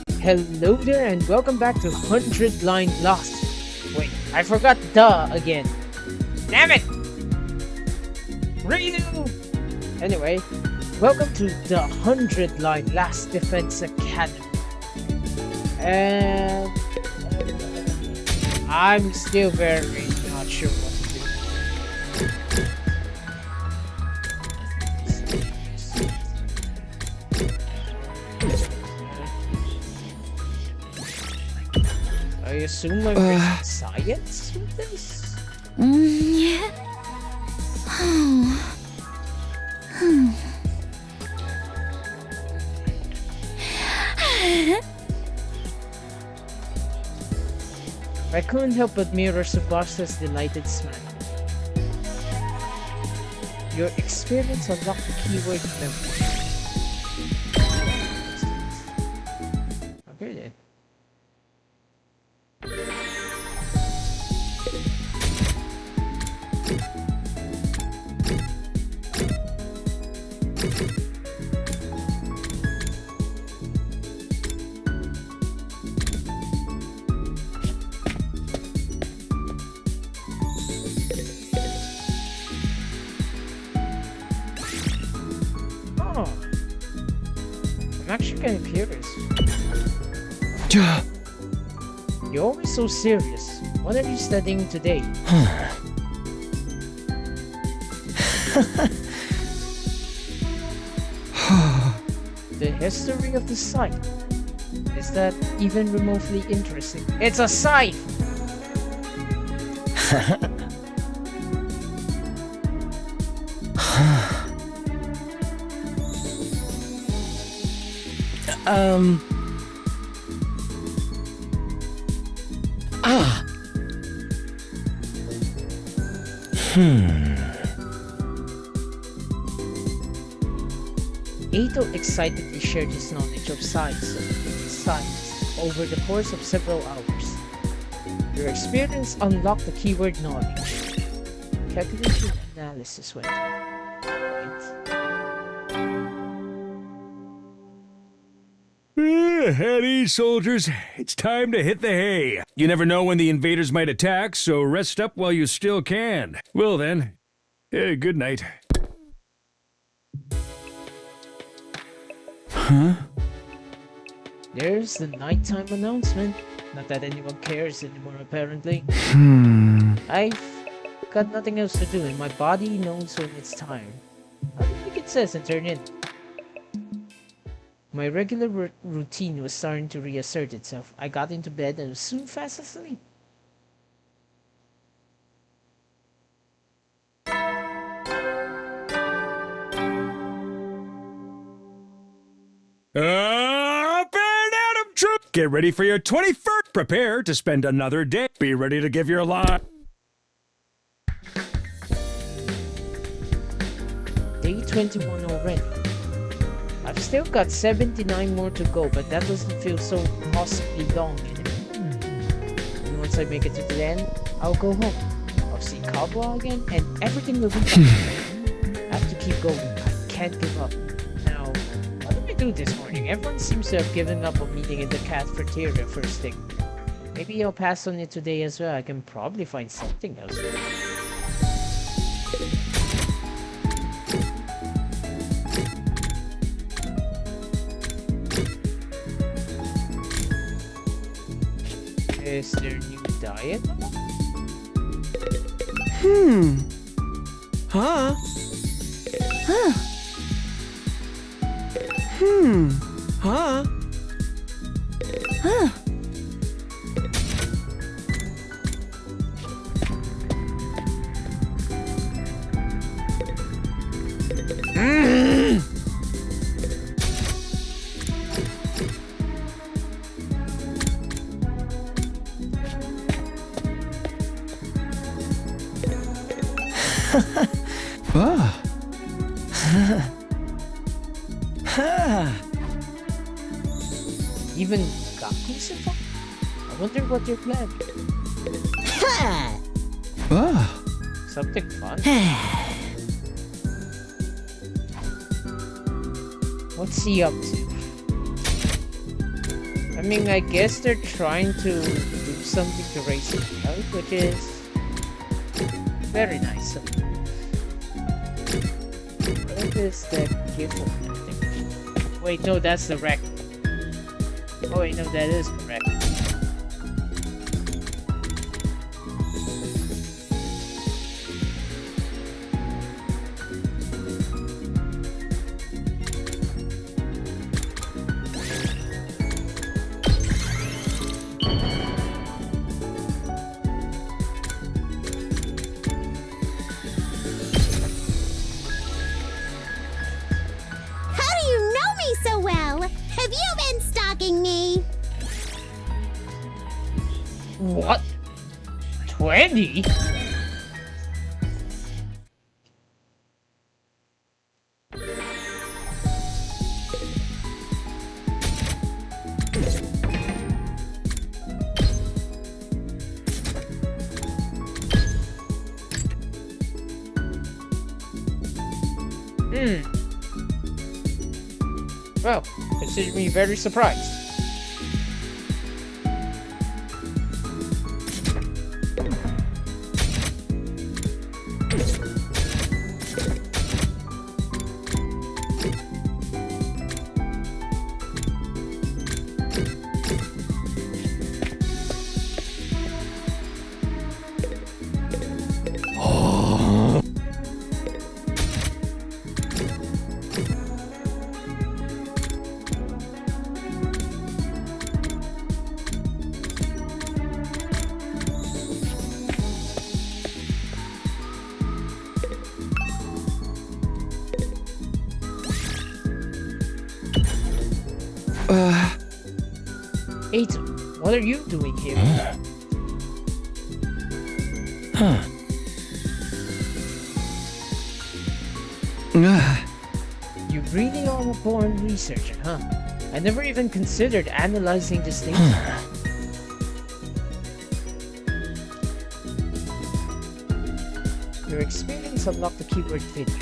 Hello there and welcome back to 100 Line Lost. Wait, I forgot the again. Damn it! Redo! Anyway, welcome to the 100 Line Last Defense Academy. And I'm still very not sure what to do. I assume I'm bringing science with this? Yeah. I couldn't help but mirror Subasta's delighted smile. Your experience unlocked the keyword memory. Okay then. Oh, I'm actually kind of curious. You're always so serious. What are you studying today? The history of the site. Is that even remotely interesting? It's a scythe! Ato excitedly shared his knowledge of science over the course of several hours. Your experience unlocked the keyword knowledge. Calculation analysis went. Heady, soldiers. It's time to hit the hay. You never know when the invaders might attack, so rest up while you still can. Well then, good night. Huh? There's the nighttime announcement. Not that anyone cares anymore, apparently. I've got nothing else to do, and my body knows when it's time. I'll do like it says and turn in. My regular routine was starting to reassert itself. I got into bed and was soon fast asleep. Up and at 'em, troop! Get ready for your 21st. Prepare to spend another day. Be ready to give your life. Day 21 already. I've still got 79 more to go, but that doesn't feel so possibly long anymore. And once I make it to the end, I'll go home. I'll see Kabwa again, and everything will be fine. I have to keep going. I can't give up. Now, what did I do this morning? Everyone seems to have given up on meeting in the cafeteria first thing. Maybe I'll pass on it today as well. I can probably find something else. Is there new diet? Huh? Huh? Even Gaku's involved? I wonder what you're planning. Something fun? What's he up to? mean, I guess they're trying to do something to raise it out, which is very nice. What is the gift? Wait, no, that's the wreck. Oh wait, no, that is correct. What? 20? Well, consider me very surprised. Aiden, what are you doing here? You really are a born researcher, huh? I never even considered analyzing this data. Your experience unlocked the keyword video.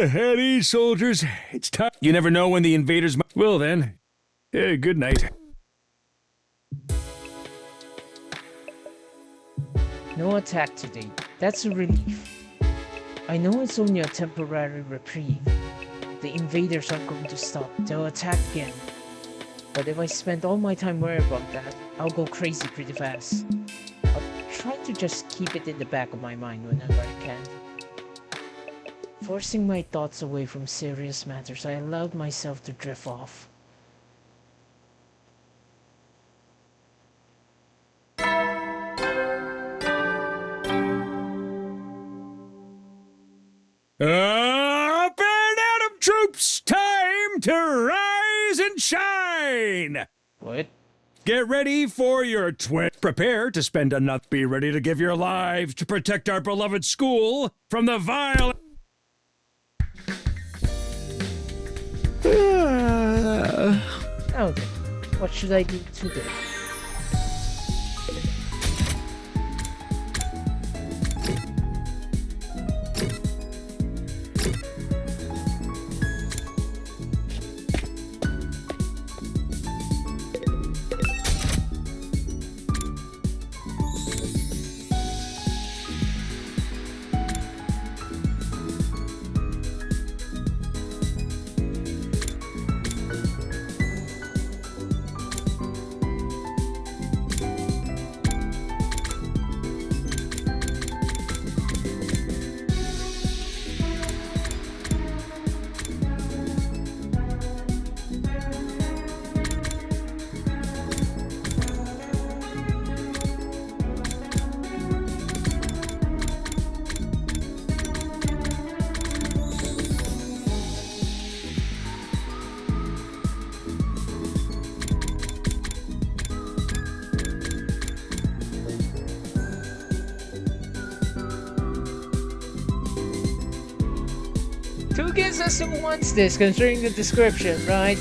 At ease, soldiers. It's time. You never know when the invaders might. Well then, good night. No attack today. That's a relief. I know it's only a temporary reprieve. The invaders aren't going to stop. They'll attack again. But if I spend all my time worrying about that, I'll go crazy pretty fast. I'll try to just keep it in the back of my mind whenever I can. Forcing my thoughts away from serious matters, I allowed myself to drift off. Up and Adam troops! Time to rise and shine! What? Get ready for your Prepare to spend a nut. Be ready to give your lives to protect our beloved school from the vile... Now then, what should I do today? Who gives us who wants this, considering the description, right?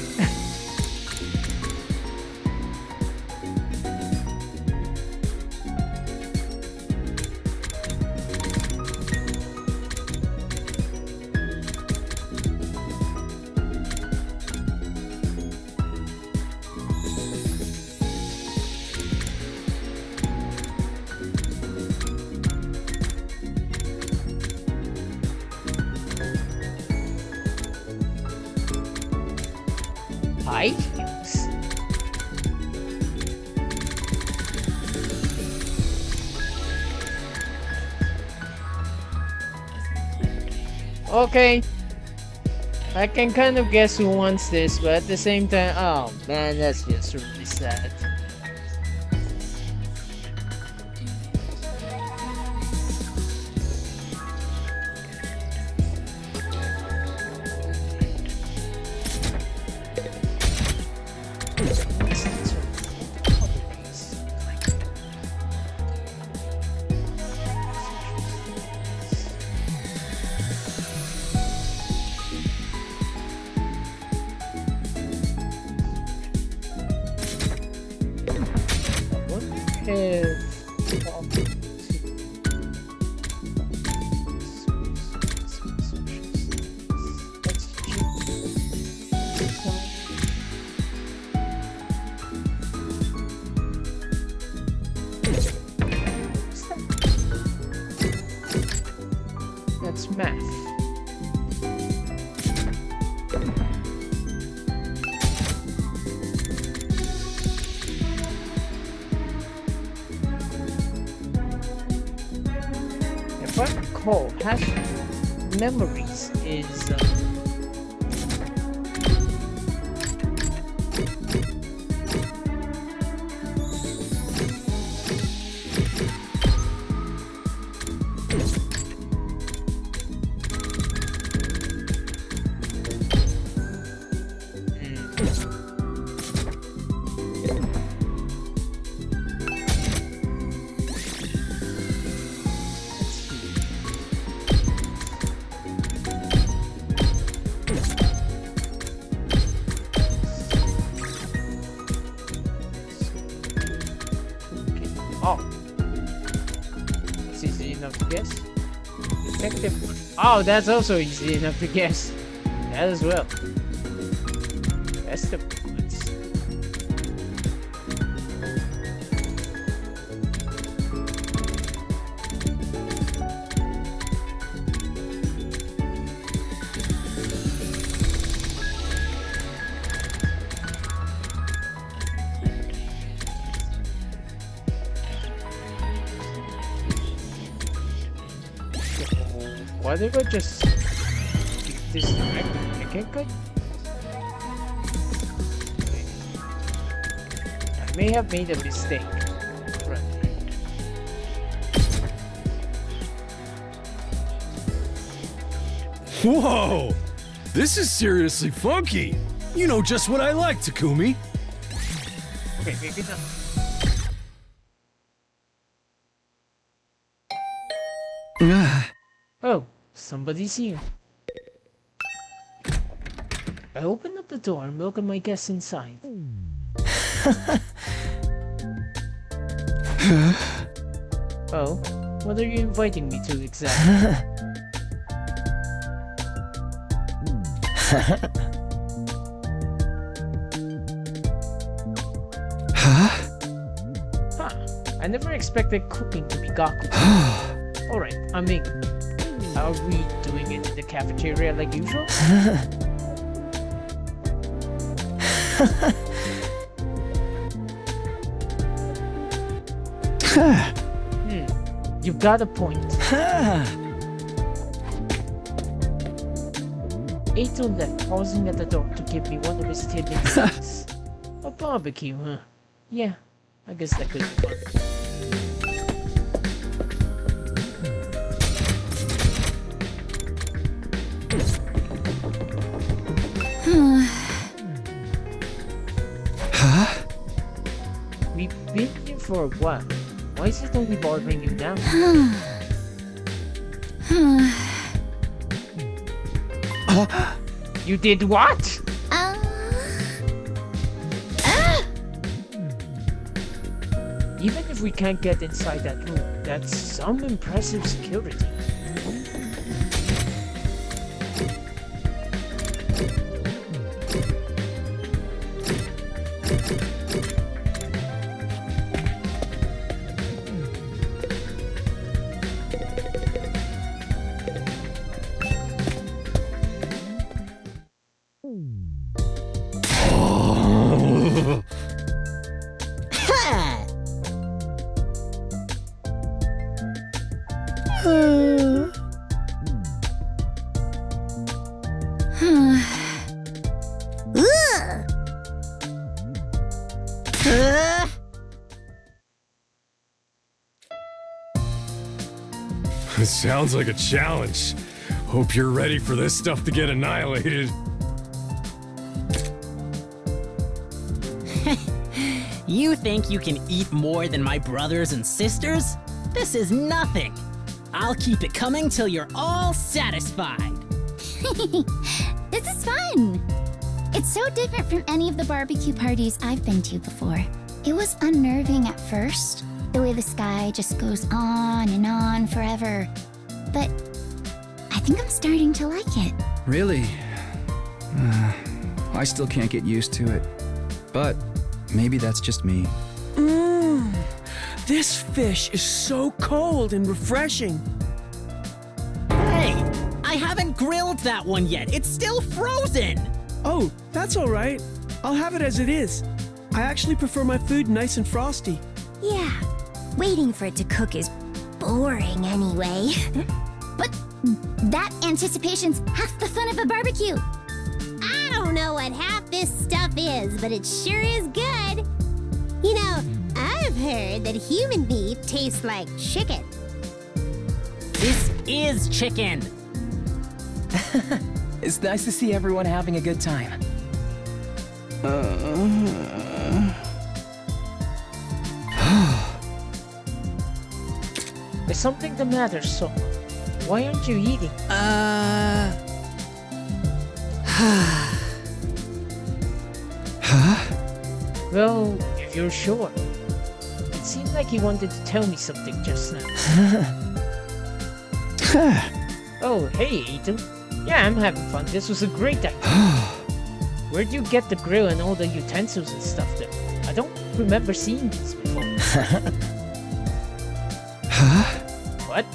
high heels? Okay. I can kind of guess who wants this, but at the same time, oh man, that's just really sad. That's math. If I recall, hash memories is oh, it's easy enough to guess. Detective. Oh, that's also easy enough to guess. That as well. That's the points. Why did I just give this directly? I can't go. I may have made a mistake. Right. Whoa! This is seriously funky. You know just what I like, Takumi. Okay, maybe not. Oh, somebody's here. I open up the door and welcome my guests inside. Oh, what are you inviting me to exactly? Huh, I never expected cooking to be Gaku. Alright, I'm in. Are we doing it in the cafeteria like usual? You've got a point. Ato left, pausing at the door to give me one of his tidbits. A barbecue, huh? Yeah, I guess that could be fun. We've been here for a while. Why is it only bothering you now? You did what? Even if we can't get inside that room, that's some impressive security. It sounds like a challenge. Hope you're ready for this stuff to get annihilated. You think you can eat more than my brothers and sisters? This is nothing. I'll keep it coming till you're all satisfied. This is fun! It's so different from any of the barbecue parties I've been to before. It was unnerving at first, the way the sky just goes on and on forever. But I think I'm starting to like it. Really? I still can't get used to it. But maybe that's just me. This fish is so cold and refreshing. Hey, I haven't grilled that one yet. It's still frozen. Oh, that's all right. I'll have it as it is. I actually prefer my food nice and frosty. Yeah, waiting for it to cook is boring anyway. But that anticipation's half the fun of a barbecue. I don't know what half this stuff is, but it sure is good. You know, I've heard that human beef tastes like chicken. This is chicken. It's nice to see everyone having a good time. Is something the matter, Soma? Why aren't you eating? Well, if you're sure. It seemed like you wanted to tell me something just now. Oh, hey, Ethan. Yeah, I'm having fun. This was a great idea. Where'd you get the grill and all the utensils and stuff though? I don't remember seeing these before. What?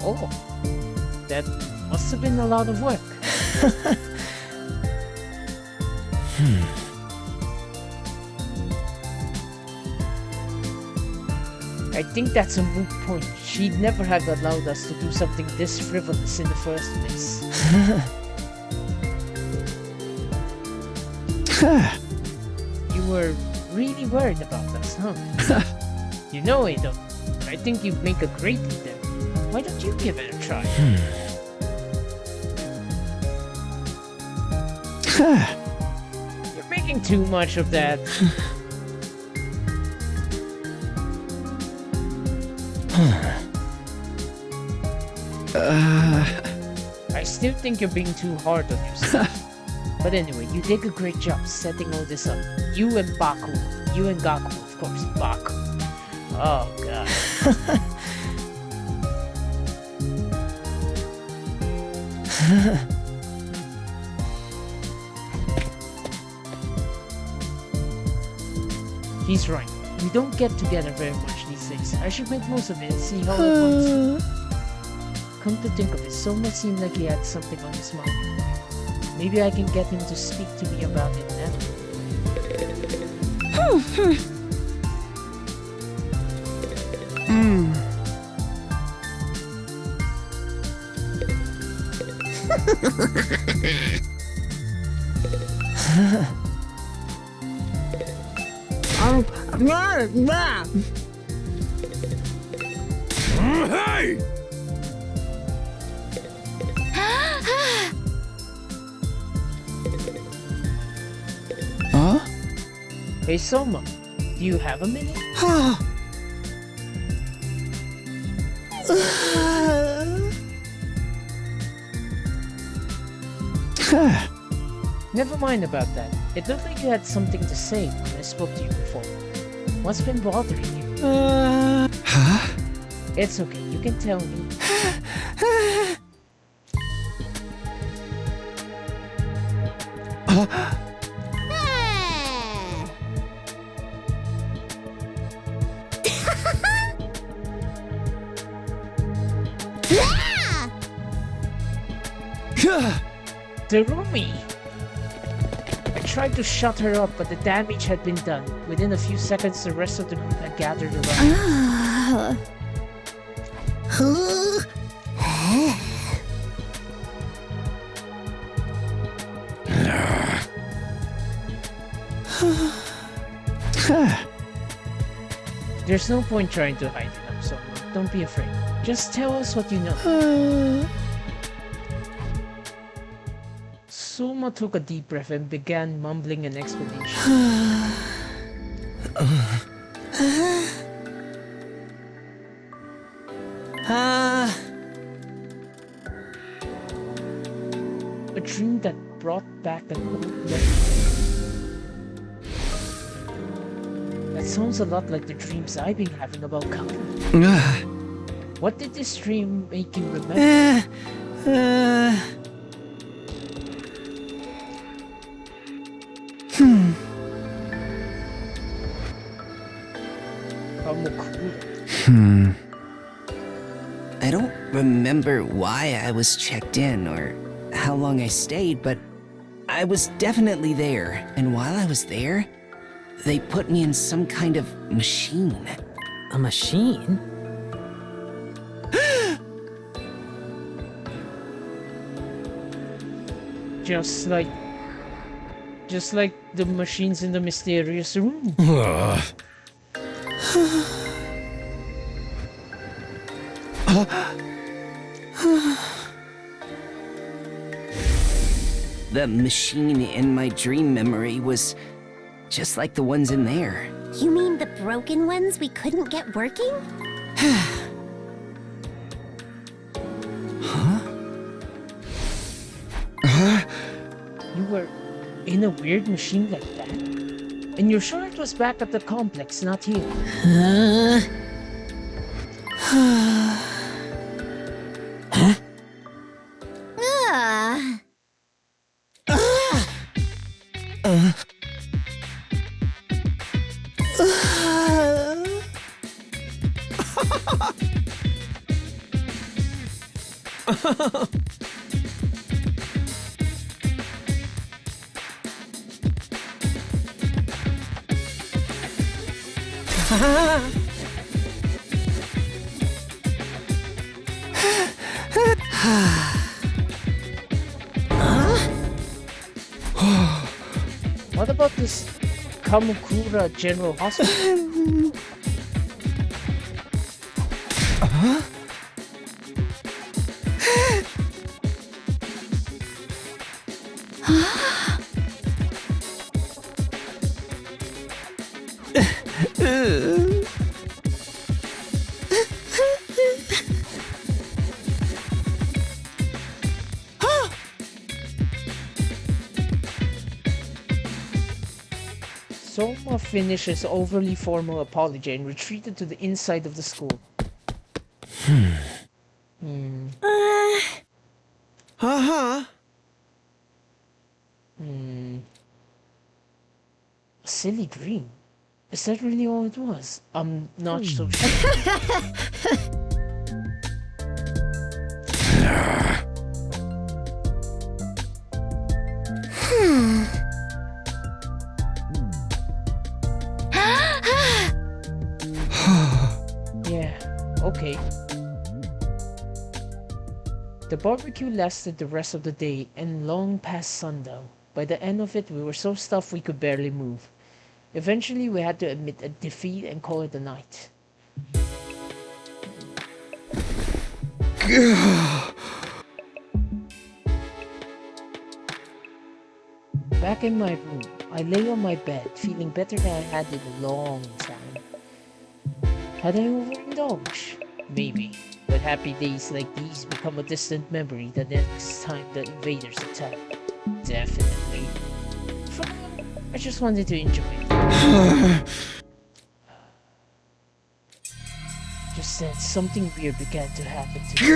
Oh. That must have been a lot of work. I think that's a moot point. She'd never have allowed us to do something this frivolous in the first place. You were really worried about us, huh? You know, Edo, I think you'd make a great leader. Why don't you give it a try? You're making too much of that. I still think you're being too hard on yourself. But anyway, you did a great job setting all this up. You and Baku. You and Gaku, of course. Baku. Oh, God. He's right. We don't get together very much these days. I should make most of it and see how it goes. Come to think of it, Soma seemed like he had something on his mind. Maybe I can get him to speak to me about it now. Hey! Huh? Hey Soma, do you have a minute? Never mind about that. It looked like you had something to say when I spoke to you before. What's been bothering you? Huh? It's okay, you can tell me. Terumi! I tried to shut her up, but the damage had been done. Within a few seconds, the rest of the group had gathered around. There's no point trying to hide it up, so don't be afraid. Just tell us what you know. Soma took a deep breath and began mumbling an explanation. A dream that brought back an old memory. That sounds a lot like the dreams I've been having about counting. What did this dream make you remember? Kamakura. I don't remember why I was checked in or how long I stayed, but I was definitely there. And while I was there, they put me in some kind of machine. A machine? Just like the machines in the mysterious room. The machine in my dream memory was just like the ones in there. You mean the broken ones we couldn't get working? You were in a weird machine like that? And you're sure it was back at the complex, not here? Ah. What about this Kamakura General Hospital? Soma finished his overly formal apology and retreated to the inside of the school. A silly dream. Is that really all it was? I'm not so sure. Yeah, okay. The barbecue lasted the rest of the day and long past sundown. By the end of it, we were so stuffed we could barely move. Eventually, we had to admit a defeat and call it a night. Back in my room, I lay on my bed, feeling better than I had in a long time. Had I overindulged? Maybe. But happy days like these become a distant memory the next time the invaders attack. Definitely. For now, I just wanted to enjoy it. Just then, something weird began to happen to me.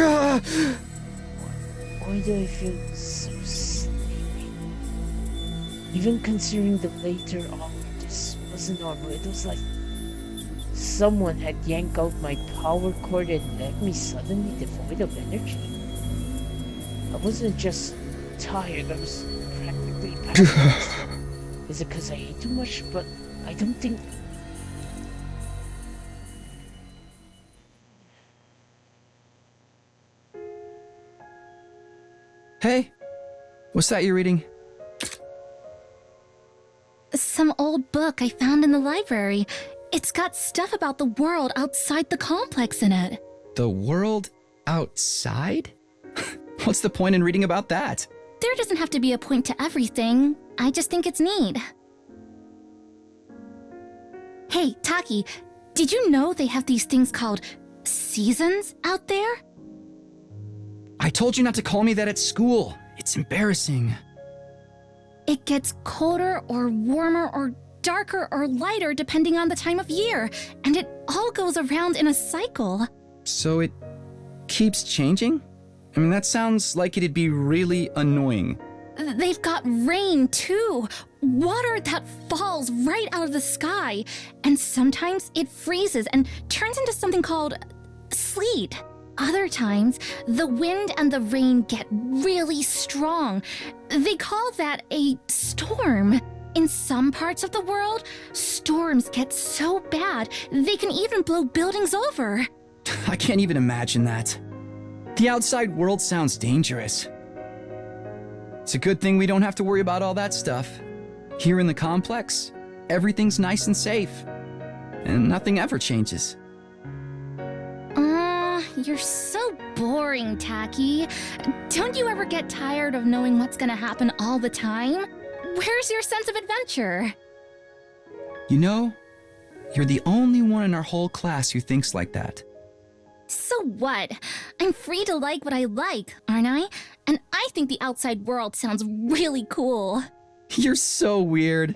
Why do I feel so sleepy? Even considering the later armor, this wasn't armor, it was like someone had yanked out my power cord and left me suddenly devoid of energy. I wasn't just tired, I was practically paralyzed. Is it because I ate too much? But I don't think... Hey, what's that you're reading? some old book I found in the library. It's got stuff about the world outside the complex in it. The world outside? What's the point in reading about that? There doesn't have to be a point to everything. I just think it's neat. Hey, Taki, did you know they have these things called seasons out there? I told you not to call me that at school. It's embarrassing. It gets colder or warmer or darker or lighter depending on the time of year, and it all goes around in a cycle. So it keeps changing? I mean, that sounds like it'd be really annoying. They've got rain too. Water that falls right out of the sky. And sometimes it freezes and turns into something called sleet. Other times, the wind and the rain get really strong. They call that a storm. In some parts of the world, storms get so bad they can even blow buildings over. I can't even imagine that. The outside world sounds dangerous. It's a good thing we don't have to worry about all that stuff. Here in the complex, everything's nice and safe. And nothing ever changes. You're so boring, Taki. Don't you ever get tired of knowing what's gonna happen all the time? Where's your sense of adventure? You know, you're the only one in our whole class who thinks like that. So what? I'm free to like what I like, aren't I? And I think the outside world sounds really cool. You're so weird.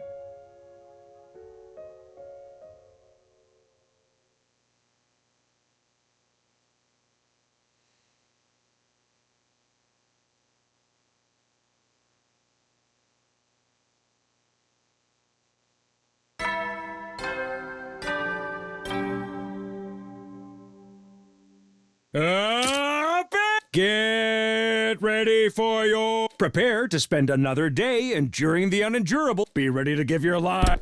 Up! Get ready for your... Prepare to spend another day enduring the unendurable. Be ready to give your life.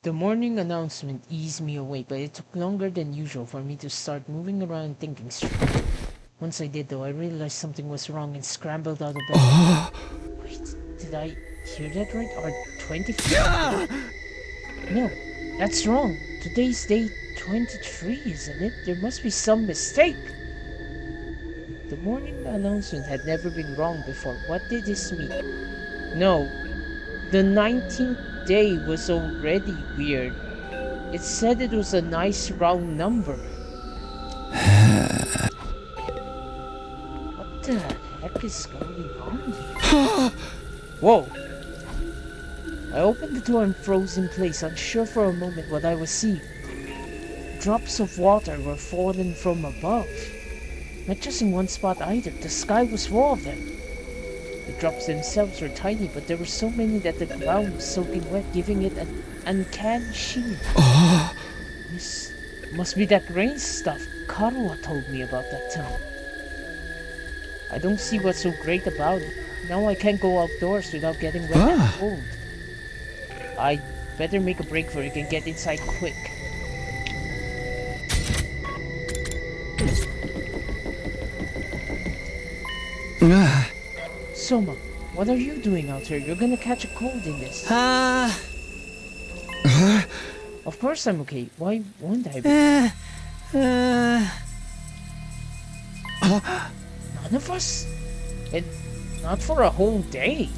The morning announcement eased me away, but it took longer than usual for me to start moving around and thinking straight. Once I did, though, I realized something was wrong and scrambled out of bed. Wait, did I hear that right? Or 24? No, that's wrong. Today's day 23, isn't it? There must be some mistake. The morning announcement had never been wrong before. What did this mean? No, the 19th day was already weird. It said it was a nice round number. What the heck is going on here? Whoa! I opened the door and froze in place, unsure for a moment what I was seeing. Drops of water were falling from above. Not just in one spot either, the sky was full of them. The drops themselves were tiny, but there were so many that the ground was soaking wet, giving it an uncanny sheen. This must be that rain stuff Karua told me about that time. I don't see what's so great about it. Now I can't go outdoors without getting wet and cold. I better make a break for it and get inside quick. Soma, what are you doing out here? You're gonna catch a cold in this. Of course I'm okay. Why won't I be? None of us? And not for a whole day.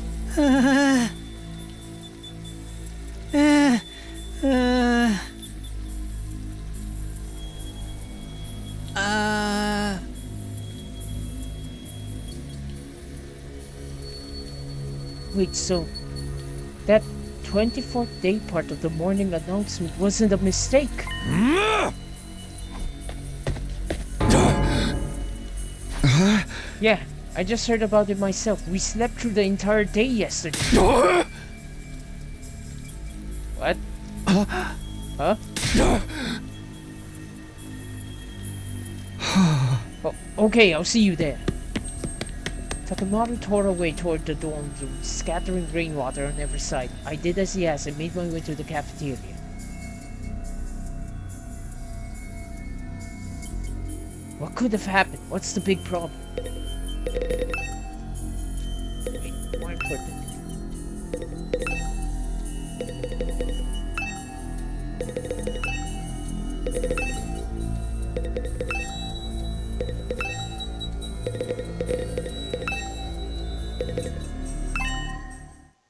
Wait, so that 24th day part of the morning announcement wasn't a mistake? Yeah, I just heard about it myself. We slept through the entire day yesterday. What? Huh? Oh, okay, I'll see you there. Takamaru tore away toward the dorm room, scattering rainwater on every side. I did as he asked and made my way to the cafeteria. What could have happened? What's the big problem? important.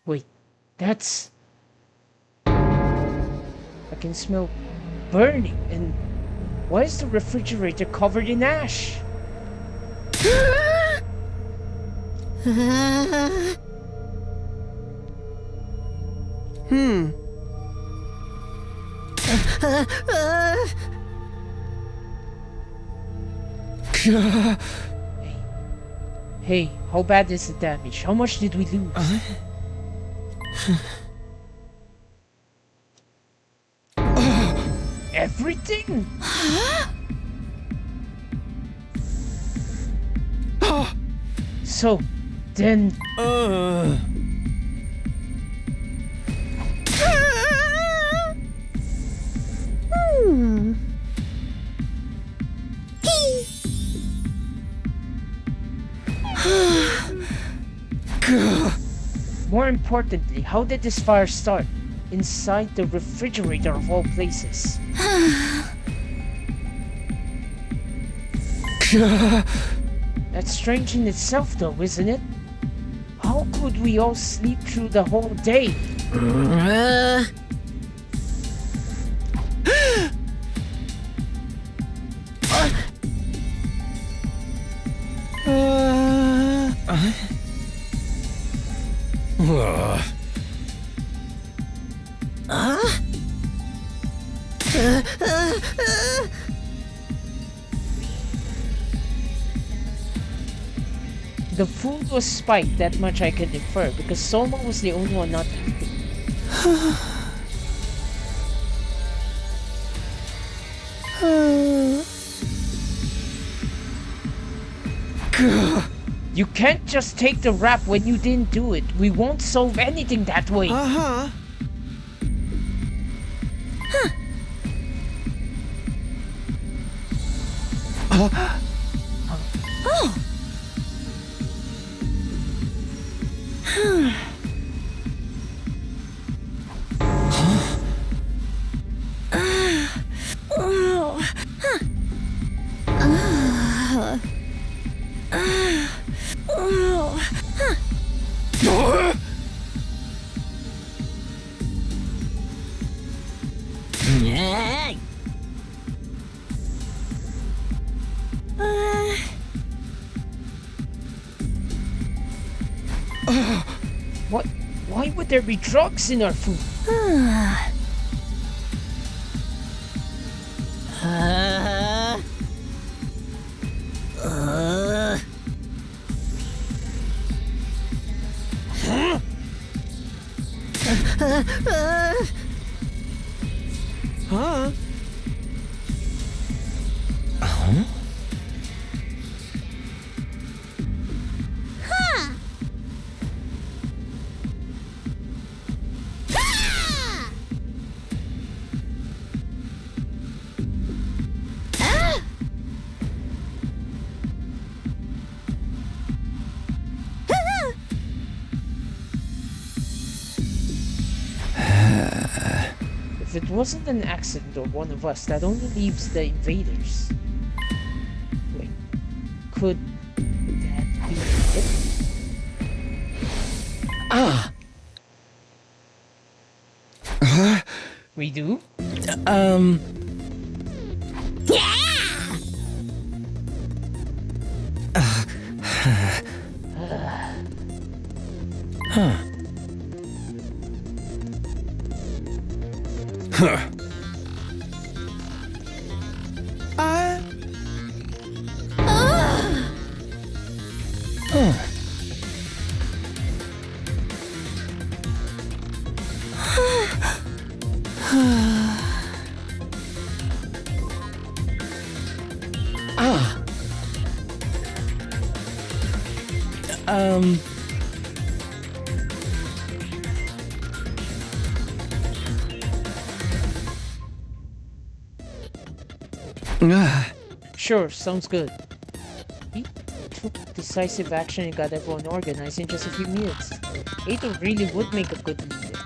Wait, that's... I can smell burning, and why is the refrigerator covered in ash? Hey, how bad is the damage? How much did we lose? Everything? So, then... More importantly, how did this fire start? Inside the refrigerator of all places. That's strange in itself though, isn't it? How could we all sleep through the whole day? The food was spiked, that much I can infer, because Soma was the only one not eating. You can't just take the rap when you didn't do it. We won't solve anything that way. Uh-huh. What? Why would there be drugs in our food? Huh? If it wasn't an accident or one of us, that only leaves the invaders. Wait, could that be it? We do? Sure, sounds good. We took decisive action and got everyone organized in just a few minutes. Ada really would make a good leader.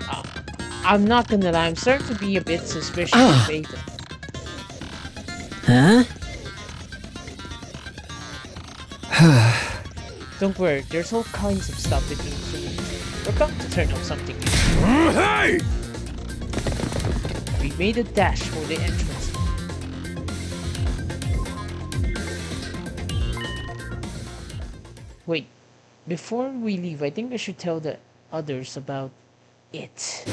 I'm not gonna lie, I'm starting to be a bit suspicious of Ada. Huh? Don't worry, there's all kinds of stuff we can do. We're bound to turn up something new. Hey! We made a dash for the entrance. Wait, before we leave, I think I should tell the others about it.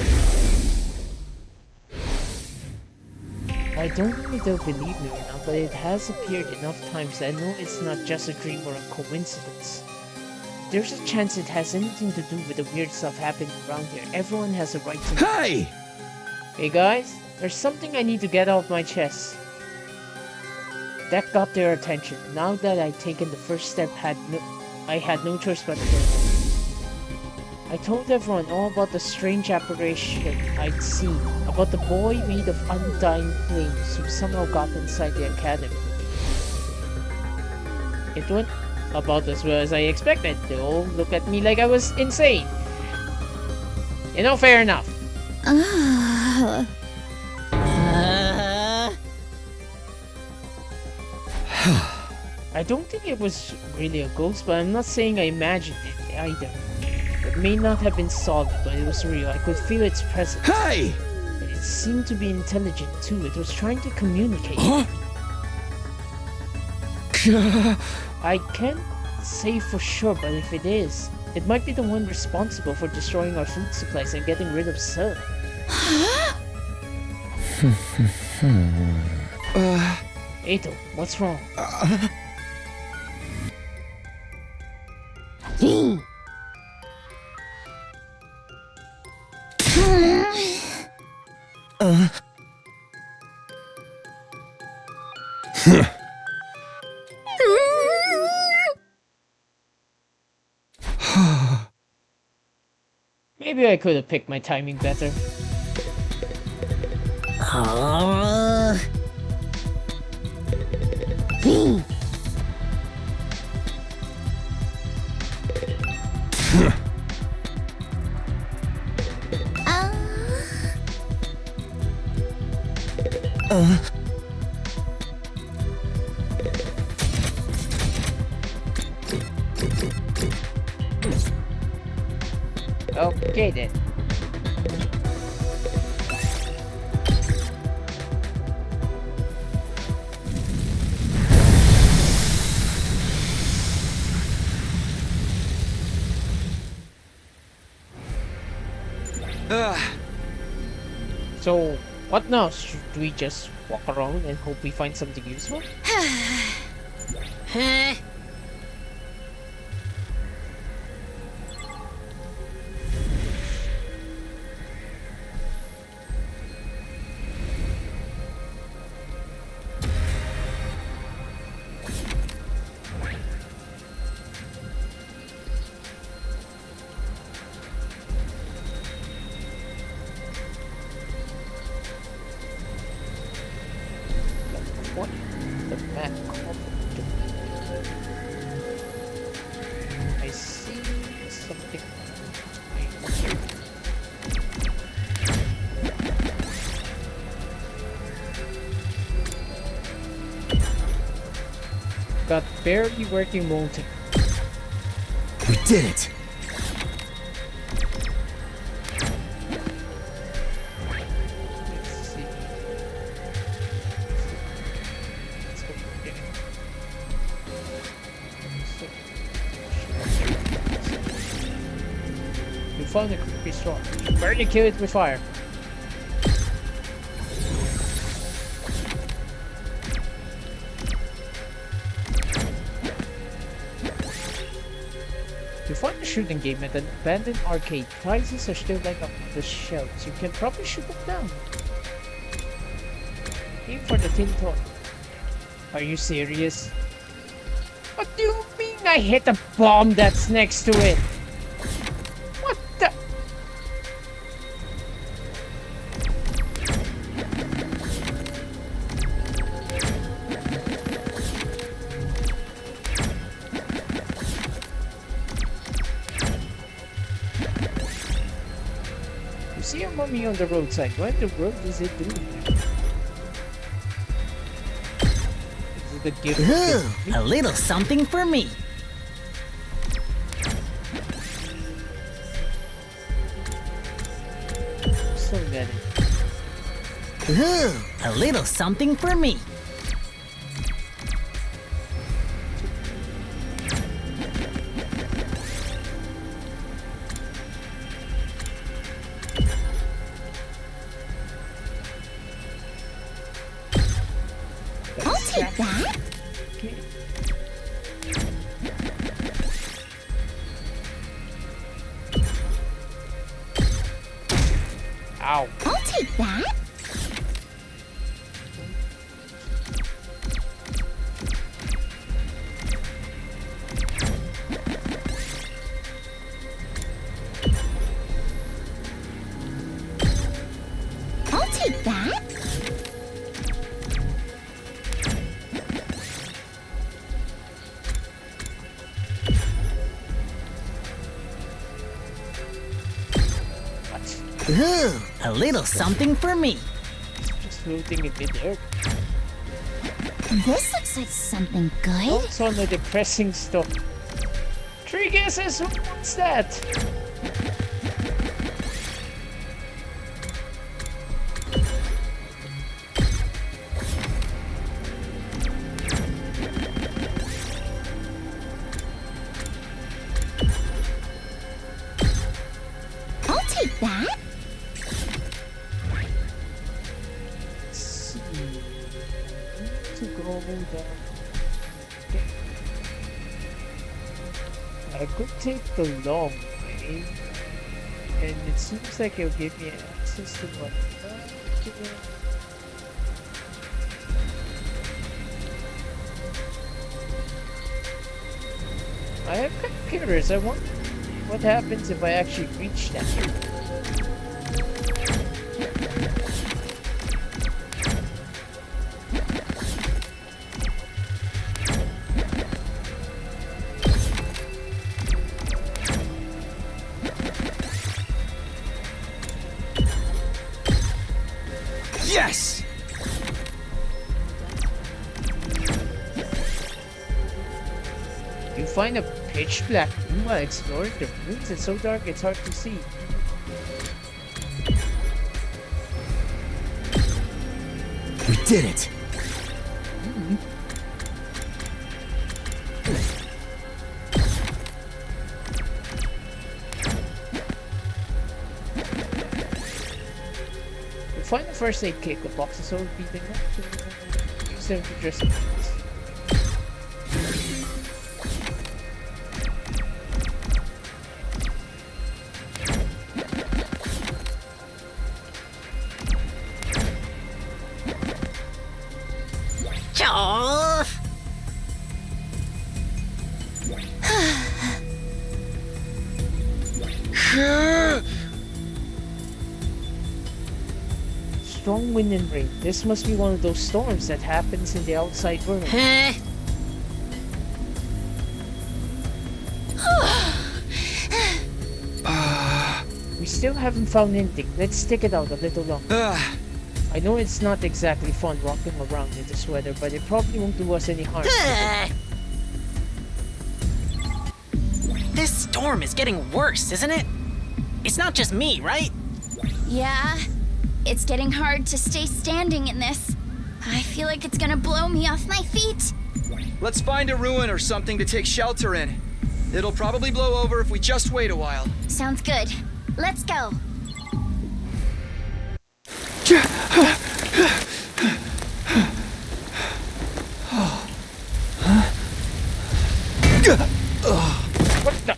I don't know if they'll believe me or not, but it has appeared enough times that I know it's not just a dream or a coincidence. There's a chance it has anything to do with the weird stuff happening around here. Everyone has a right to know. Hey! Hey guys, there's something I need to get off my chest. That got their attention. Now that I'd taken the first step, I had no choice but to go. I told everyone all about the strange apparition I'd seen, about the boy made of undying flames who somehow got inside the academy. It went about as well as I expected. They all look at me like I was insane. You know, fair enough. I don't think it was really a ghost, but I'm not saying I imagined it either. It may not have been solid, but it was real. I could feel its presence. Hey! And it seemed to be intelligent too. It was trying to communicate. Huh? I can't say for sure, but if it is, it might be the one responsible for destroying our food supplies and getting rid of Sun. Eito, what's wrong? Maybe I could have picked my timing better. Okay then. So, what now? Should we just walk around and hope we find something useful? Huh? What the map called? I see something. Got barely working molting. We did it! Let's see. Let's go get it. You found a creepy straw. Burn and kill it with fire. To find a shooting game at an abandoned arcade, prizes are still lined up on the shelves. You can probably shoot them down. Aim for the tin toy. Are you serious? What do you mean I hit a bomb that's next to it? What the? saw me on the roadside. What in the world is it doing there? Is it a gift? Ooh, a little something for me. Still getting. Ooh, a little something for me. I'll take that. Okay. Ow. I'll take that. I'll take that. What? Ooh, a little something for me. Just floating in midair. This looks like something good. Also on the depressing stuff. 3 guesses, who wants that? I'll take that. Let's see. To go down. Okay. I could take the long way, and it seems like it'll give me access to what. I am kind of curious. I wonder what happens if I actually reach that. Yes! You find a pitch black room while exploring the rooms. It's so dark it's hard to see. We did it! You find the first aid kit. The boxes are beating up. Use them to dress up. Oh, Strong wind and rain. This must be one of those storms that happens in the outside world. huh? We still haven't found anything. Let's stick it out a little longer. I know it's not exactly fun walking around in this weather, but it probably won't do us any harm. This storm is getting worse, isn't it? It's not just me, right? Yeah, it's getting hard to stay standing in this. I feel like it's gonna blow me off my feet. Let's find a ruin or something to take shelter in. It'll probably blow over if we just wait a while. Sounds good. Let's go. What the?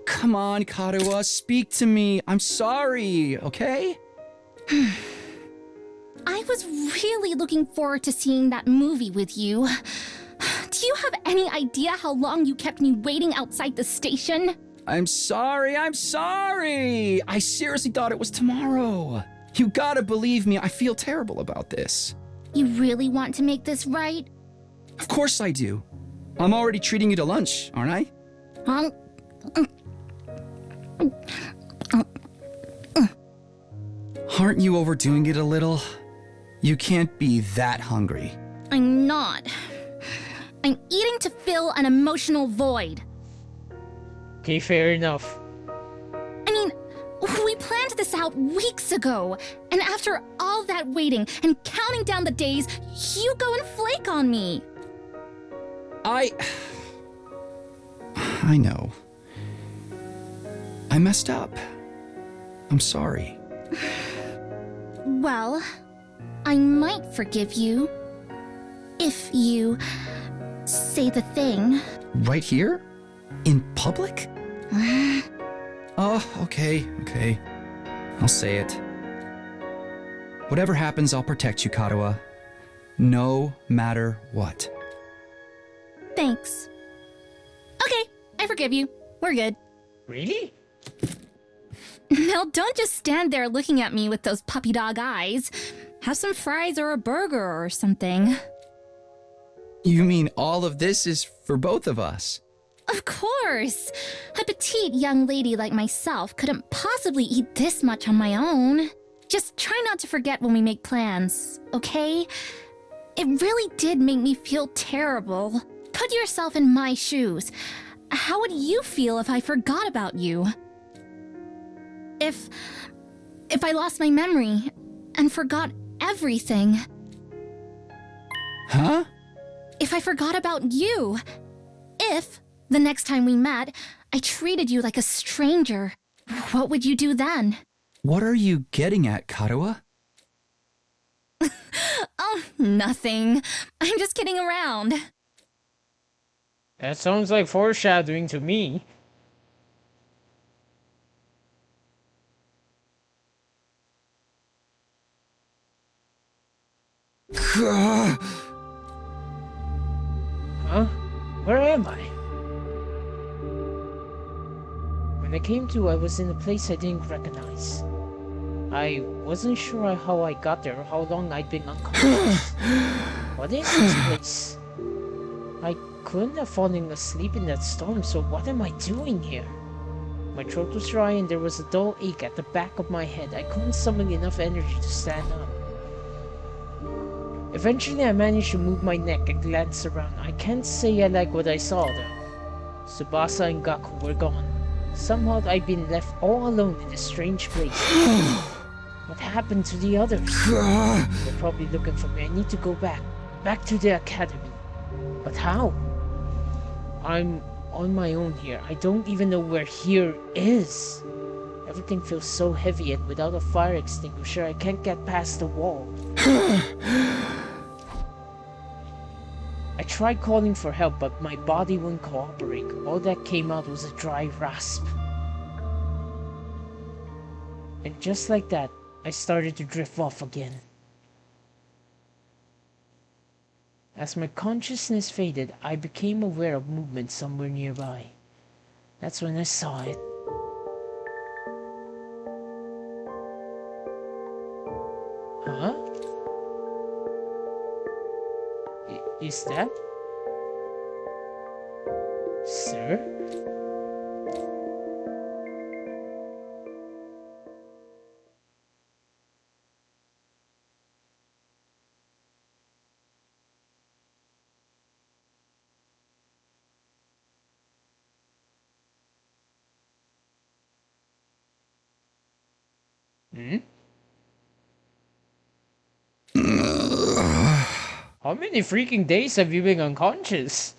Come on, Karuwa, speak to me. I'm sorry, okay? I was really looking forward to seeing that movie with you. Do you have any idea how long you kept me waiting outside the station? I'm sorry. I seriously thought it was tomorrow. You gotta believe me, I feel terrible about this. You really want to make this right? Of course I do. I'm already treating you to lunch, aren't I? Huh? Aren't you overdoing it a little? You can't be that hungry. I'm not. I'm eating to fill an emotional void. Okay, fair enough. I mean, we planned this out weeks ago, and after all that waiting and counting down the days, you go and flake on me. I know. I messed up. I'm sorry. Well, I might forgive you if you say the thing. Right here? In public? Oh, okay. I'll say it. Whatever happens, I'll protect you, Karuha. No matter what. Thanks. Okay, I forgive you. We're good. Really? Now don't just stand there looking at me with those puppy dog eyes. Have some fries or a burger or something. You mean all of this is for both of us? Of course! A petite young lady like myself couldn't possibly eat this much on my own. Just try not to forget when we make plans, okay? It really did make me feel terrible. Put yourself in my shoes. How would you feel if I forgot about you? If I lost my memory and forgot everything. Huh? If I forgot about you. If, the next time we met, I treated you like a stranger, what would you do then? What are you getting at, Karuha? Oh, nothing. I'm just kidding around. That sounds like foreshadowing to me. Huh? Where am I? When I came to, I was in a place I didn't recognize. I wasn't sure how I got there or how long I'd been unconscious. What is this place? I couldn't have fallen asleep in that storm, so what am I doing here? My throat was dry and there was a dull ache at the back of my head. I couldn't summon enough energy to stand up. Eventually I managed to move my neck and glance around. I can't say I like what I saw though. Tsubasa and Gaku were gone. Somehow I'd been left all alone in this strange place. What happened to the others? They're probably looking for me. I need to go back to the academy. But how? I'm on my own here. I don't even know where here is. Everything feels so heavy, and without a fire extinguisher, I can't get past the wall. I tried calling for help, but my body wouldn't cooperate. All that came out was a dry rasp. And just like that, I started to drift off again. As my consciousness faded, I became aware of movement somewhere nearby. That's when I saw it. Huh? Is that? Sir? Hmm? How many freaking days have you been unconscious?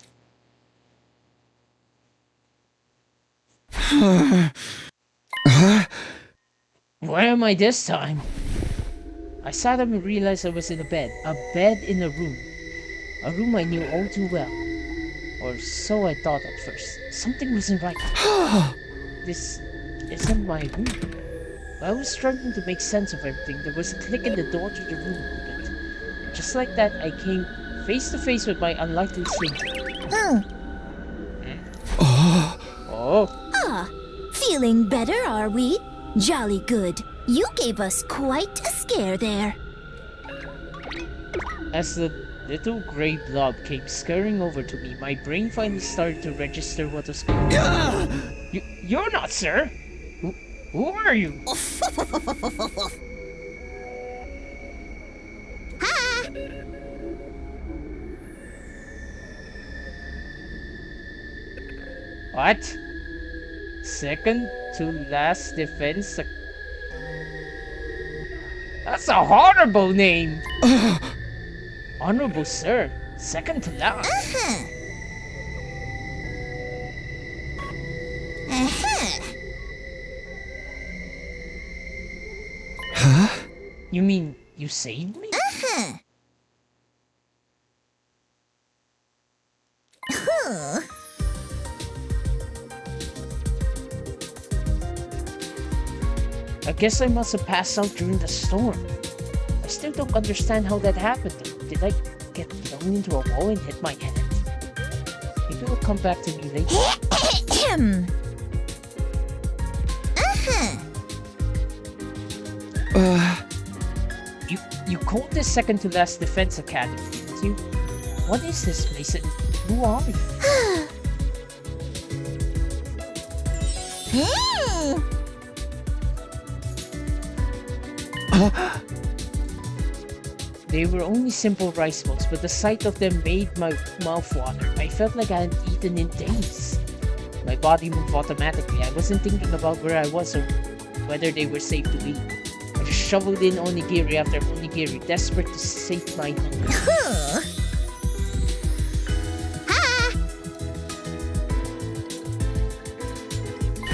Where am I this time? I sat up and realized I was in a bed in a room. A room I knew all too well. Or so I thought at first. Something wasn't right. This isn't my room. While I was struggling to make sense of everything, there was a click and the door to the room opened. Just like that, I came face to face with my unlikely stranger. Oh. feeling better, are we? Jolly good. You gave us quite a scare there. As the little gray blob came scurrying over to me, my brain finally started to register what was going on. You're not, sir! Who are you? What? Second to last defense? That's a horrible name! Honorable sir, second to last. Huh? You mean you saved me? I guess I must have passed out during the storm. I still don't understand how that happened though. Did I get thrown into a wall and hit my head? Maybe it'll come back to me later. You called this second to last defense academy, didn't you? What is this place and who are you? They were only simple rice balls, but the sight of them made my mouth water. I felt like I hadn't eaten in days. My body moved automatically. I wasn't thinking about where I was or whether they were safe to eat. I just shoveled in onigiri after onigiri, desperate to sate my hunger.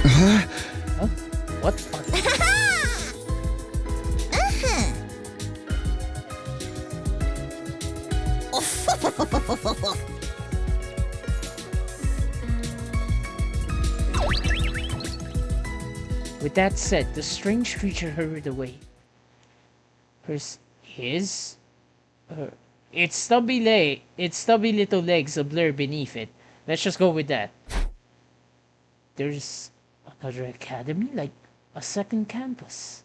Huh? What are With that said, the strange creature hurried away. Its stubby little legs a blur beneath it. Let's just go with that. There's another academy, like a second campus.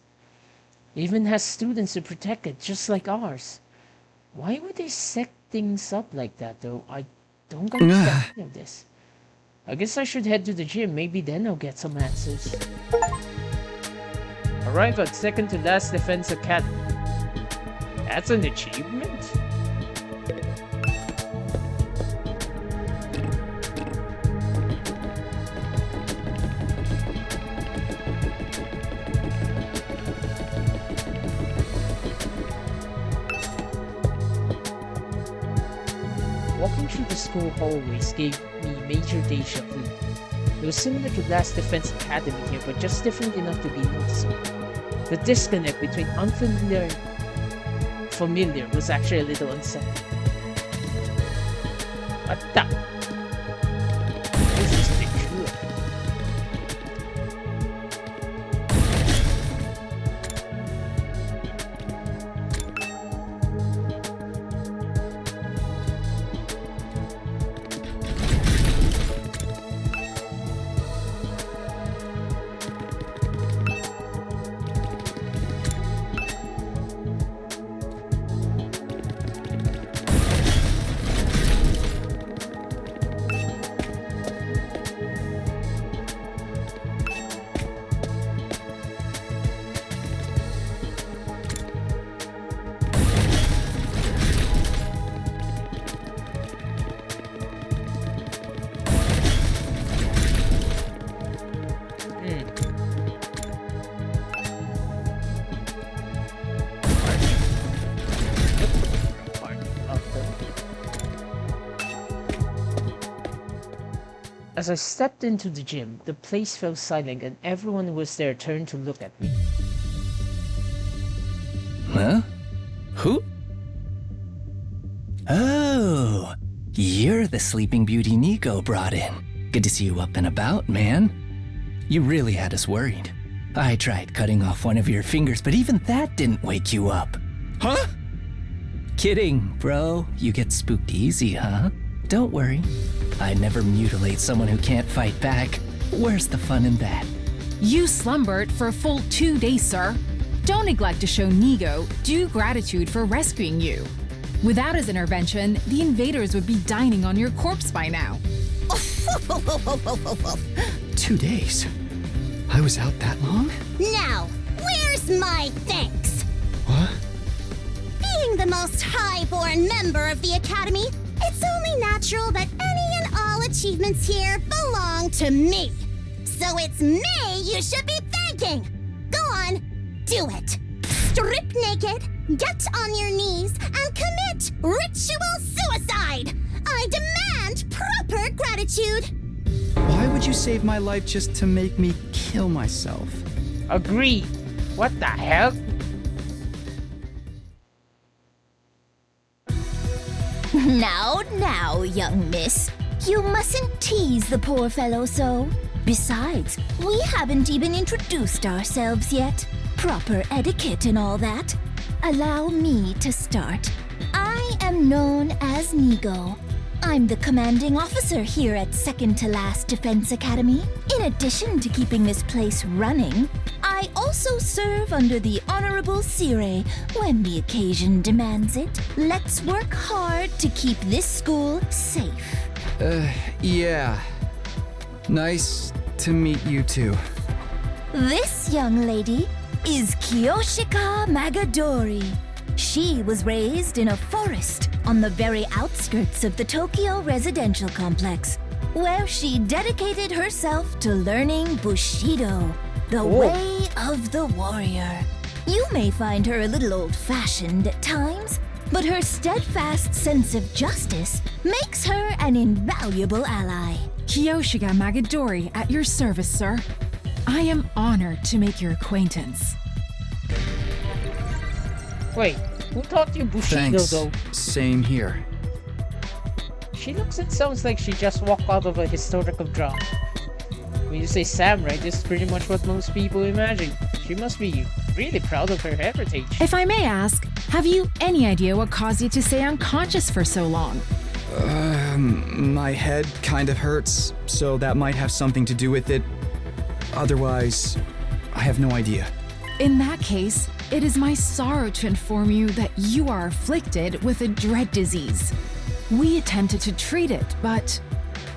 Even has students to protect it, just like ours. Why would they set things up like that, though? I don't understand any of this. I guess I should head to the gym. Maybe then I'll get some answers. Arrive at second to last defense academy. That's an achievement. Walking through the school hallways gave me major deja vu. It was similar to Last Defense Academy here, but just different enough to be noticeable. The disconnect between unfamiliar and familiar was actually a little unsettling. What the? This is peculiar. As I stepped into the gym, the place fell silent and everyone who was there turned to look at me. Huh? Who? Oh, you're the Sleeping Beauty Nico brought in. Good to see you up and about, man. You really had us worried. I tried cutting off one of your fingers, but even that didn't wake you up. Huh? Kidding, bro. You get spooked easy, huh? Don't worry. I'd never mutilate someone who can't fight back. Where's the fun in that? You slumbered for a full 2 days, sir. Don't neglect to show Nigo due gratitude for rescuing you. Without his intervention, the invaders would be dining on your corpse by now. 2 days? I was out that long? Now, where's my thanks? What? Being the most high-born member of the Academy, it's only natural that any and all achievements here belong to me. So it's me you should be thanking. Go on, do it. Strip naked, get on your knees, and commit ritual suicide. I demand proper gratitude. Why would you save my life just to make me kill myself? Agreed. What the hell? Now, young miss. You mustn't tease the poor fellow so. Besides, we haven't even introduced ourselves yet. Proper etiquette and all that. Allow me to start. I am known as Nigo. I'm the commanding officer here at Second to Last Defense Academy. In addition to keeping this place running, I also serve under the Honorable Sire when the occasion demands it. Let's work hard to keep this school safe. Yeah. Nice to meet you too. This young lady is Kiyoshika Magadori. She was raised in a forest on the very outskirts of the Tokyo residential complex, where she dedicated herself to learning Bushido, the way of the warrior. You may find her a little old-fashioned at times, but her steadfast sense of justice makes her an invaluable ally. Kiyoshika Magadori at your service, sir. I am honored to make your acquaintance. Wait, who taught you Bushido Thanks. though? Same here. She looks and sounds like she just walked out of a historical drama. When you say samurai, this is pretty much what most people imagine. She must be really proud of her heritage. If I may ask, have you any idea what caused you to stay unconscious for so long? My head kind of hurts, so that might have something to do with it. Otherwise, I have no idea. In that case, it is my sorrow to inform you that you are afflicted with a dread disease. We attempted to treat it, but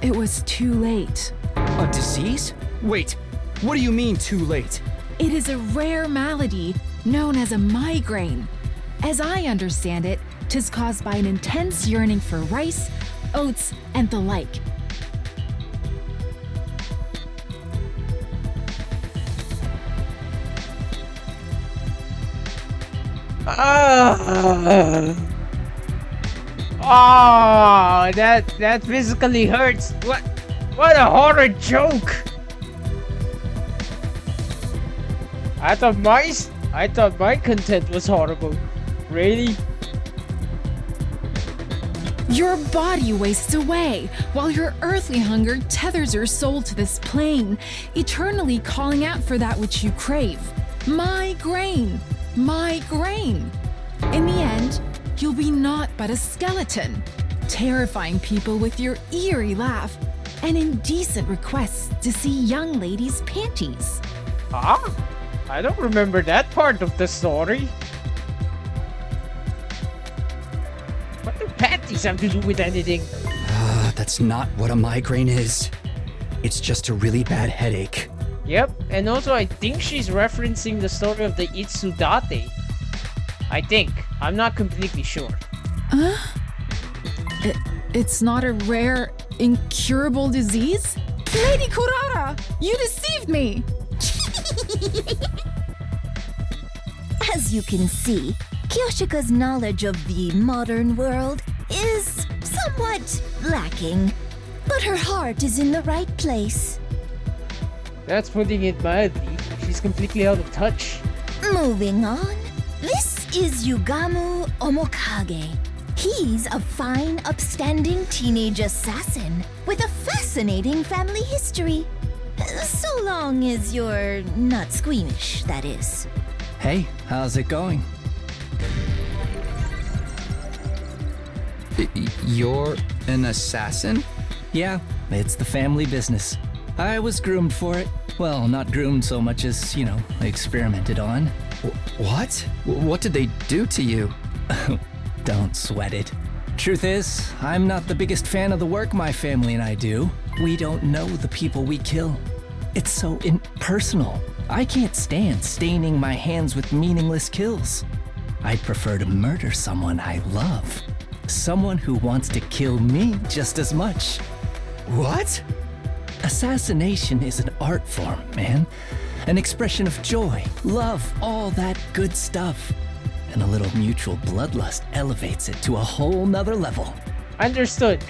it was too late. A disease? Wait, what do you mean too late? It is a rare malady known as a migraine. As I understand it, 'tis caused by an intense yearning for rice, oats, and the like. That physically hurts. What a horror joke. I thought my content was horrible. Really? Your body wastes away, while your earthly hunger tethers your soul to this plane, eternally calling out for that which you crave. My grain! My grain! In the end, you'll be naught but a skeleton, terrifying people with your eerie laugh and indecent requests to see young ladies' panties. Ah? I don't remember that part of the story. What do panties have to do with anything? That's not what a migraine is. It's just a really bad headache. Yep, and also I think she's referencing the story of the Itsudate. I think. I'm not completely sure. It's not a rare, incurable disease? Lady Kurara, you deceived me! As you can see, Kiyoshika's knowledge of the modern world is somewhat lacking, but her heart is in the right place. That's putting it mildly. She's completely out of touch. Moving on, this is Yugamu Omokage. He's a fine, upstanding teenage assassin with a fascinating family history. So long as you're not squeamish, that is. Hey, how's it going? You're an assassin? Yeah, it's the family business. I was groomed for it. Well, not groomed so much as, experimented on. What? What did they do to you? Don't sweat it. Truth is, I'm not the biggest fan of the work my family and I do. We don't know the people we kill. It's so impersonal. I can't stand staining my hands with meaningless kills. I'd prefer to murder someone I love. Someone who wants to kill me just as much. What? Assassination is an art form, man. An expression of joy, love, all that good stuff. And a little mutual bloodlust elevates it to a whole nother level. Understood.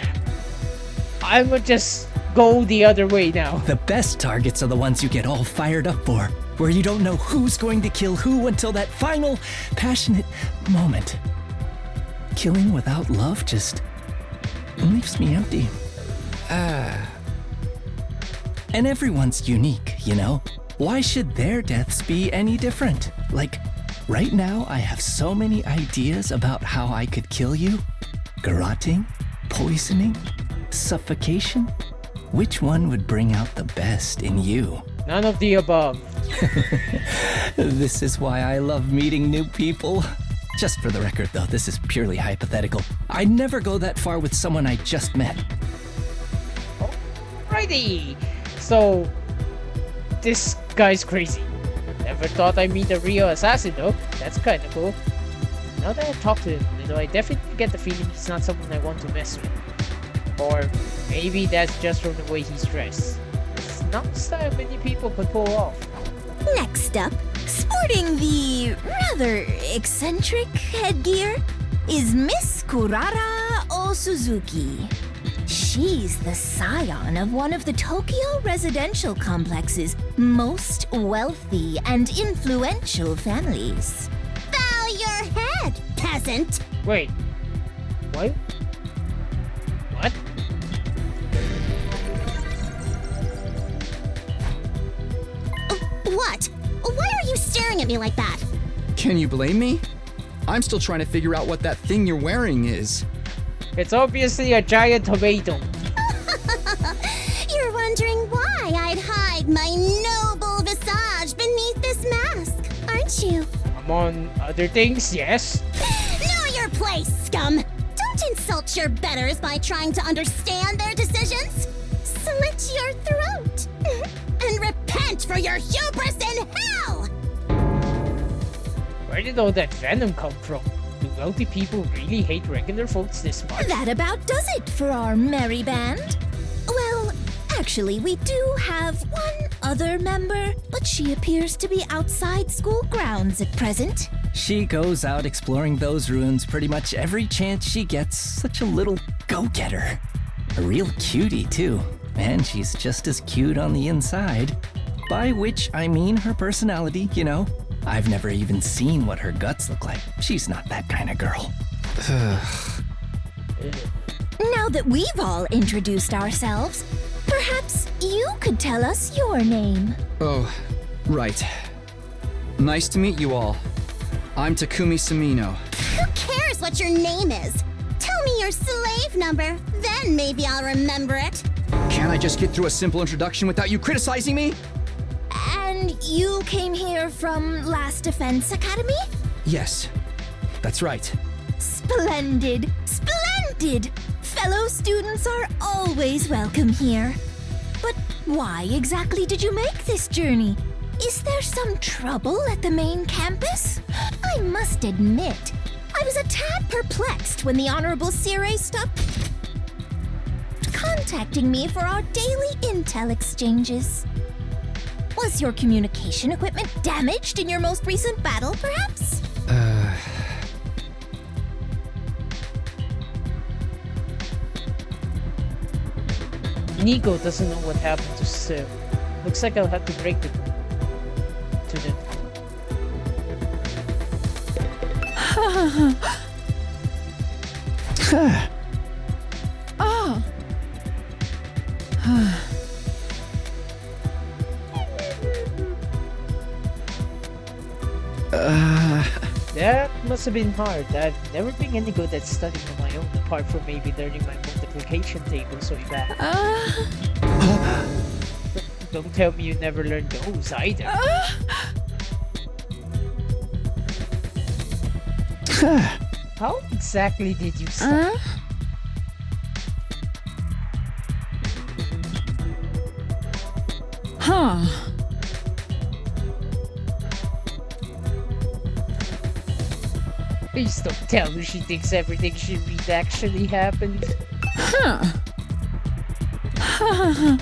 I would just go the other way now. The best targets are the ones you get all fired up for, where you don't know who's going to kill who until that final, passionate moment. Killing without love just leaves me empty. And everyone's unique, Why should their deaths be any different? Like, right now I have so many ideas about how I could kill you. Garroting, poisoning, suffocation. Which one would bring out the best in you? None of the above. This is why I love meeting new people. Just for the record, though, this is purely hypothetical. I'd never go that far with someone I just met. Alrighty. So, this guy's crazy. Never thought I'd meet a real assassin, though. That's kinda cool. Now that I talk to him, I definitely get the feeling he's not someone I want to mess with. Or maybe that's just from the way he's dressed. It's not a style many people could pull off. Next up, sporting the rather eccentric headgear, is Miss Kurara Osuzuki. She's the scion of one of the Tokyo residential complex's most wealthy and influential families. Bow your head, peasant! Wait. What? What? What? Why are you staring at me like that? Can you blame me? I'm still trying to figure out what that thing you're wearing is. It's obviously a giant tomato. You're wondering why I'd hide my noble visage beneath this mask, aren't you? Among other things, yes. Know your place, scum! Don't insult your betters by trying to understand their decisions. Slit your throat. And repent for your hubris in hell! Where did all that venom come from? Do wealthy people really hate regular folks this much? That about does it for our merry band. Well, actually, we do have one other member, but she appears to be outside school grounds at present. She goes out exploring those ruins pretty much every chance she gets. Such a little go-getter. A real cutie, too. And she's just as cute on the inside. By which I mean her personality, I've never even seen what her guts look like. She's not that kind of girl. Now that we've all introduced ourselves, perhaps you could tell us your name. Oh, right. Nice to meet you all. I'm Takumi Sumino. Who cares what your name is? Tell me your slave number, then maybe I'll remember it. Can't I just get through a simple introduction without you criticizing me? And you came here from Last Defense Academy? Yes, that's right. Splendid! Splendid! Fellow students are always welcome here. But why exactly did you make this journey? Is there some trouble at the main campus? I must admit, I was a tad perplexed when the Honorable Sire stopped contacting me for our daily intel exchanges. Was your communication equipment damaged in your most recent battle, perhaps? Nico doesn't know what happened to Sim. Looks like I'll have to break it to them. Oh. That must have been hard. I've never been any good at studying on my own, apart from maybe learning my multiplication table so bad. Don't tell me you never learned those either. How exactly did you start? Huh. Please don't tell me she thinks everything she read actually happened. Huh. Huh.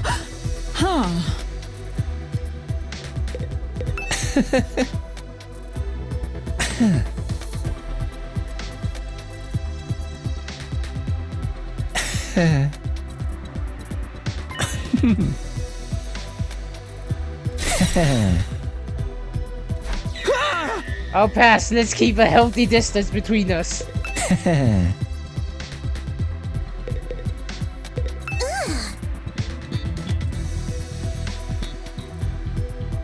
I'll pass. Let's keep a healthy distance between us.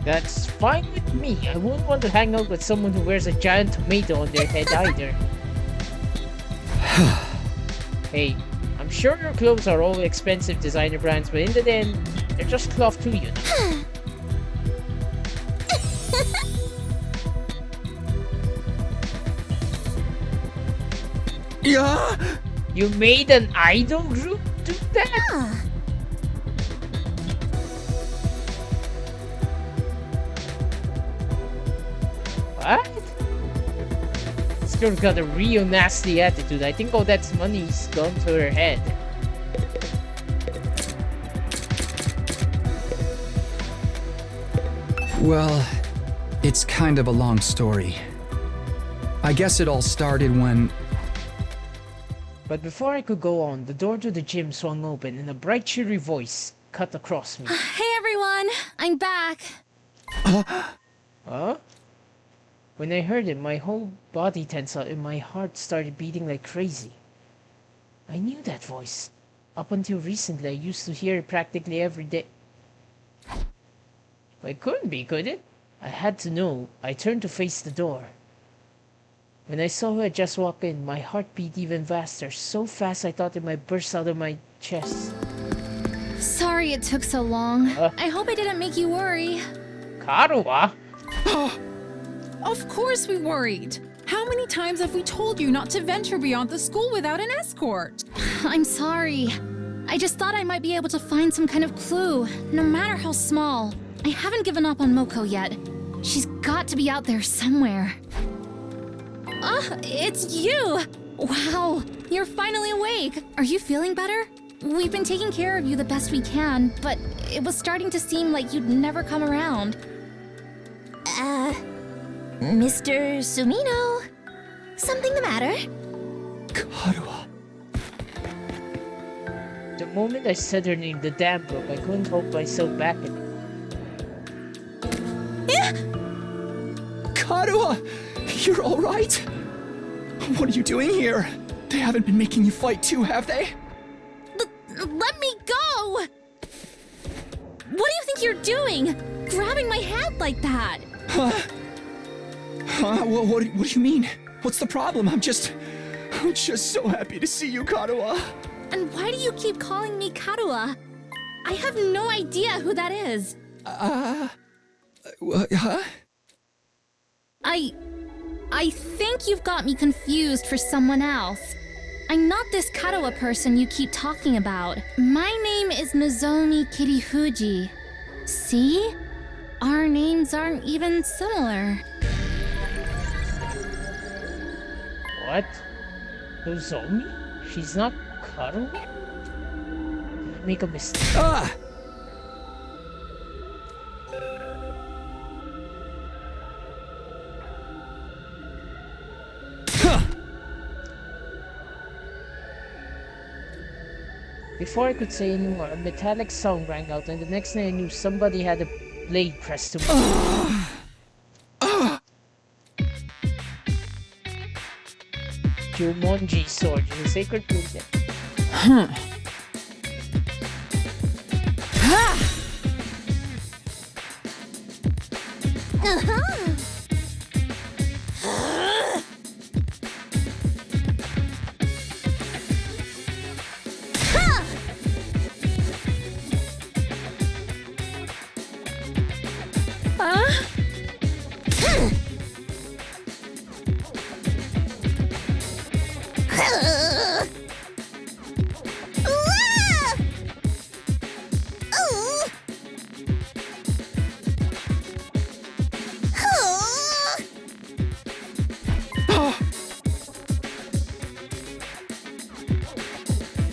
That's fine with me. I wouldn't want to hang out with someone who wears a giant tomato on their head either. Hey, I'm sure your clothes are all expensive designer brands, but in the end, they're just cloth too, you know. Yeah? You made an idol group do that? What? This girl's got a real nasty attitude. I think all that money's gone to her head. Well, it's kind of a long story. I guess it all started when... But before I could go on, the door to the gym swung open and a bright, cheery voice cut across me. Hey everyone, I'm back. Huh? When I heard it, my whole body tensed up and my heart started beating like crazy. I knew that voice. Up until recently, I used to hear it practically every day. It couldn't be, could it? I had to know. I turned to face the door. When I saw her just walk in, my heart beat even faster, so fast I thought it might burst out of my chest. Sorry it took so long. I hope I didn't make you worry. Karuha? Of course we worried. How many times have we told you not to venture beyond the school without an escort? I'm sorry. I just thought I might be able to find some kind of clue, no matter how small. I haven't given up on Moko yet. She's got to be out there somewhere. It's you! Wow, you're finally awake. Are you feeling better? We've been taking care of you the best we can, but it was starting to seem like you'd never come around. Mr. Sumino? Something the matter? Karuha. The moment I said her name, the dam broke. I couldn't hold myself back anymore. Karuha! You're alright? What are you doing here? They haven't been making you fight too, have they? Let me go! What do you think you're doing? Grabbing my hand like that? What do you mean? What's the problem? I'm just so happy to see you, Karuha. And why do you keep calling me Karuha? I have no idea who that is. Huh? I think you've got me confused for someone else. I'm not this Karuha person you keep talking about. My name is Nozomi Kirifuji. See? Our names aren't even similar. What? Nozomi? She's not Karuha? Did I make a mistake? Before I could say anymore, a metallic sound rang out, and the next thing I knew, somebody had a blade pressed to me. Jumonji sword is a sacred blade.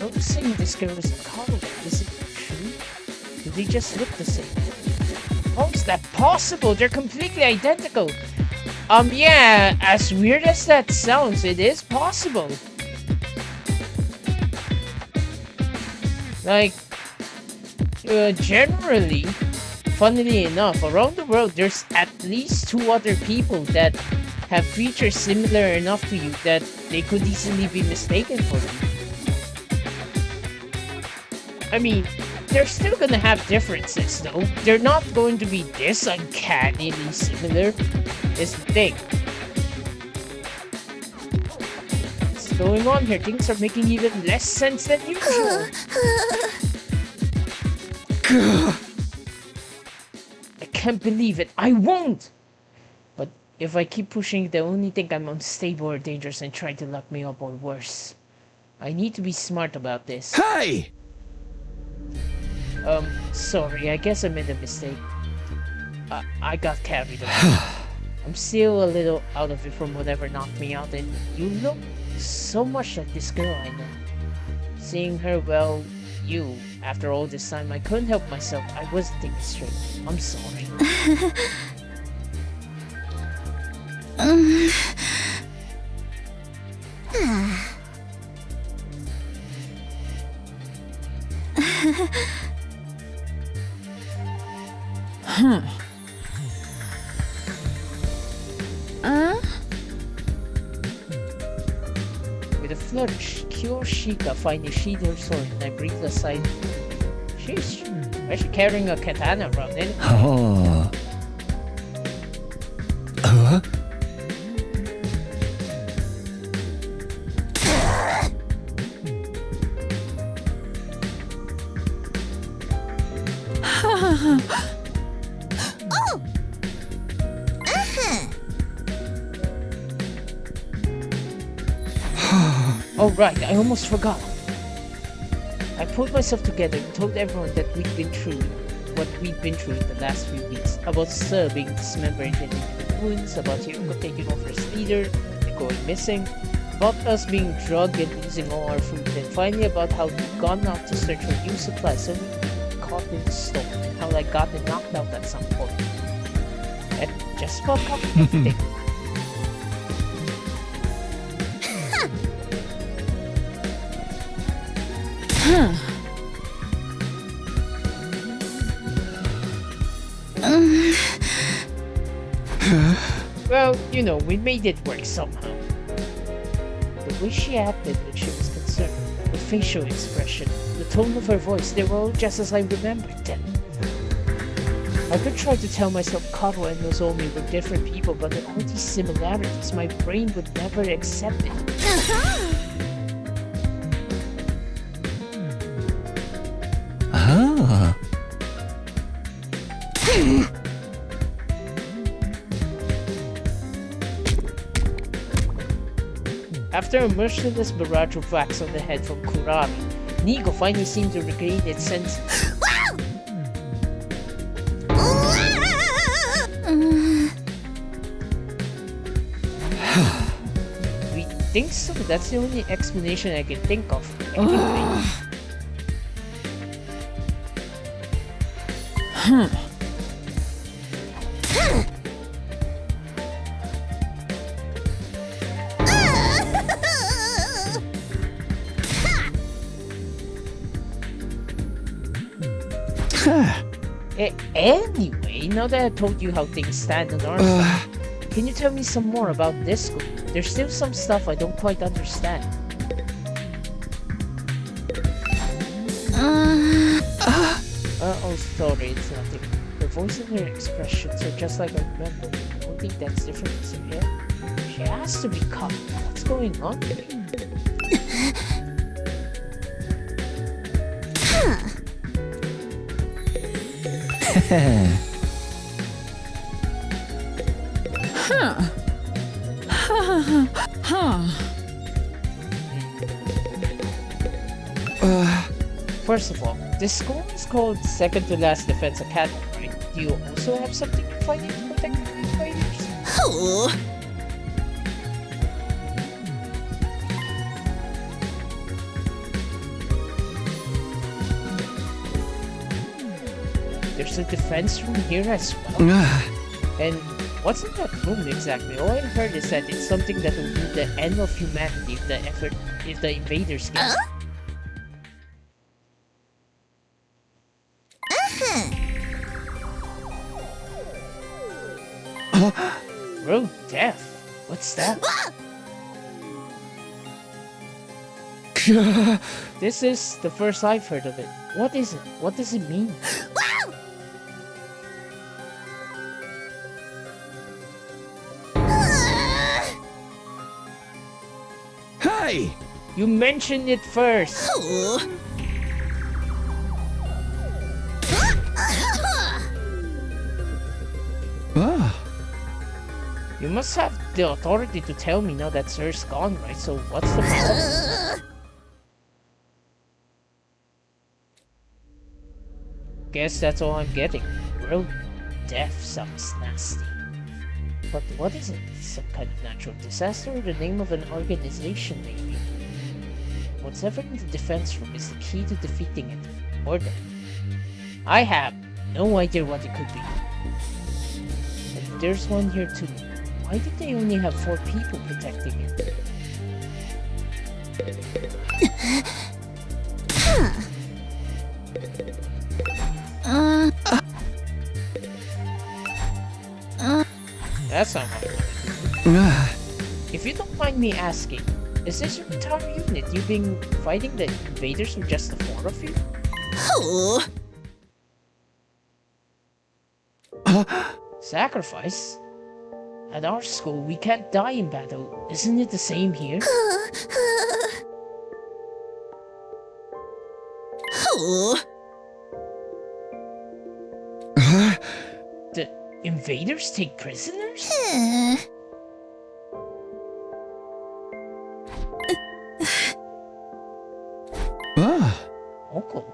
noticing this girl is Carl. Is it true? Do they just look the same? How is that possible? They're completely identical. Yeah, as weird as that sounds, it is possible. Like, generally, funnily enough, around the world, there's at least 2 other people that have features similar enough to you that they could easily be mistaken for you. I mean, they're still gonna have differences, though. They're not going to be this uncannily similar, is the thing. What's going on here? Things are making even less sense than usual. I can't believe it. I won't! But if I keep pushing, they'll only think I'm unstable or dangerous and try to lock me up or worse. I need to be smart about this. Hey! Sorry, I guess I made a mistake. I got carried away. I'm still a little out of it from whatever knocked me out, and you look so much like this girl I know. Seeing her, well, you, after all this time, I couldn't help myself. I wasn't thinking straight. I'm sorry. With a flourish, Kyoshika finally sheathed her sword, and I breathed a sigh. Sheesh, why is she carrying a katana around anyway? Oh. Oh right, I almost forgot. I pulled myself together and told everyone that what we'd been through in the last few weeks. About Sir being dismembered and in wounds, about Hiroko taking over as leader and going missing, about us being drugged and losing all our food, and finally about how we'd gone out to search for new supplies so we'd caught in the storm, and how I got knocked out at some point. And just about covered everything. Well, you know, we made it work somehow. The way she acted when she was concerned, the facial expression, the tone of her voice, they were all just as I remembered them. I could try to tell myself Karo and Nozomi were different people, but with all these similarities, my brain would never accept it. After a merciless barrage of whacks on the head from Kurami, Nigo finally seemed to regain its senses. We think so? That's the only explanation I can think of. Anyway. Anyway, now that I told you how things stand on our side, can you tell me some more about this school? There's still some stuff I don't quite understand. Oh, sorry, it's nothing. Her voice and her expressions are just like I remember. I don't think that's different as her hair. She has to be caught. What's going on here? First of all, this school is called Second to Last Defense Academy, right? Do you also have something you're fighting to protect the invaders? Oh. There's a defense room here as well. And what's in that room exactly? All I heard is that it's something that will be the end of humanity if the invaders get it. Bro, death. What's that? This is the first I've heard of it. What is it? What does it mean? Hey! You mentioned it first. You must have the authority to tell me now that Sir's gone, right? So what's the problem? Guess that's all I'm getting. World death sounds nasty. But what is it? Some kind of natural disaster or the name of an organization, maybe? Whatever in the defense room is the key to defeating it. Or them. I have no idea what it could be. And there's one here too. Why did they only have 4 people protecting it? That's not right. If you don't mind me asking, is this your entire unit? You've been fighting the invaders with just the 4 of you? Sacrifice? At our school, we can't die in battle. Isn't it the same here? The invaders take prisoners? Uncle.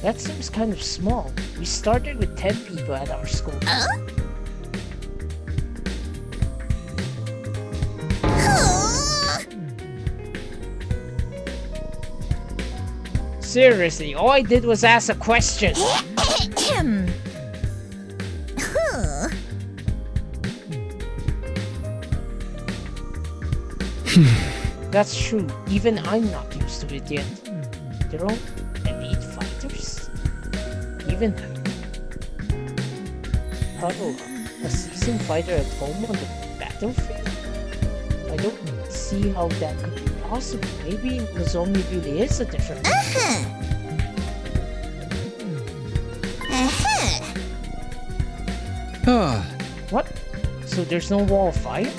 That seems kind of small. We started with 10 people at our school. Seriously, all I did was ask a question. That's true. Even I'm not used to it yet. They're all elite fighters. Even Puddle, a seasoned fighter at home on the battlefield? I don't see how that could be possible. Maybe Nozomi really is a different What? So there's no wall of fire?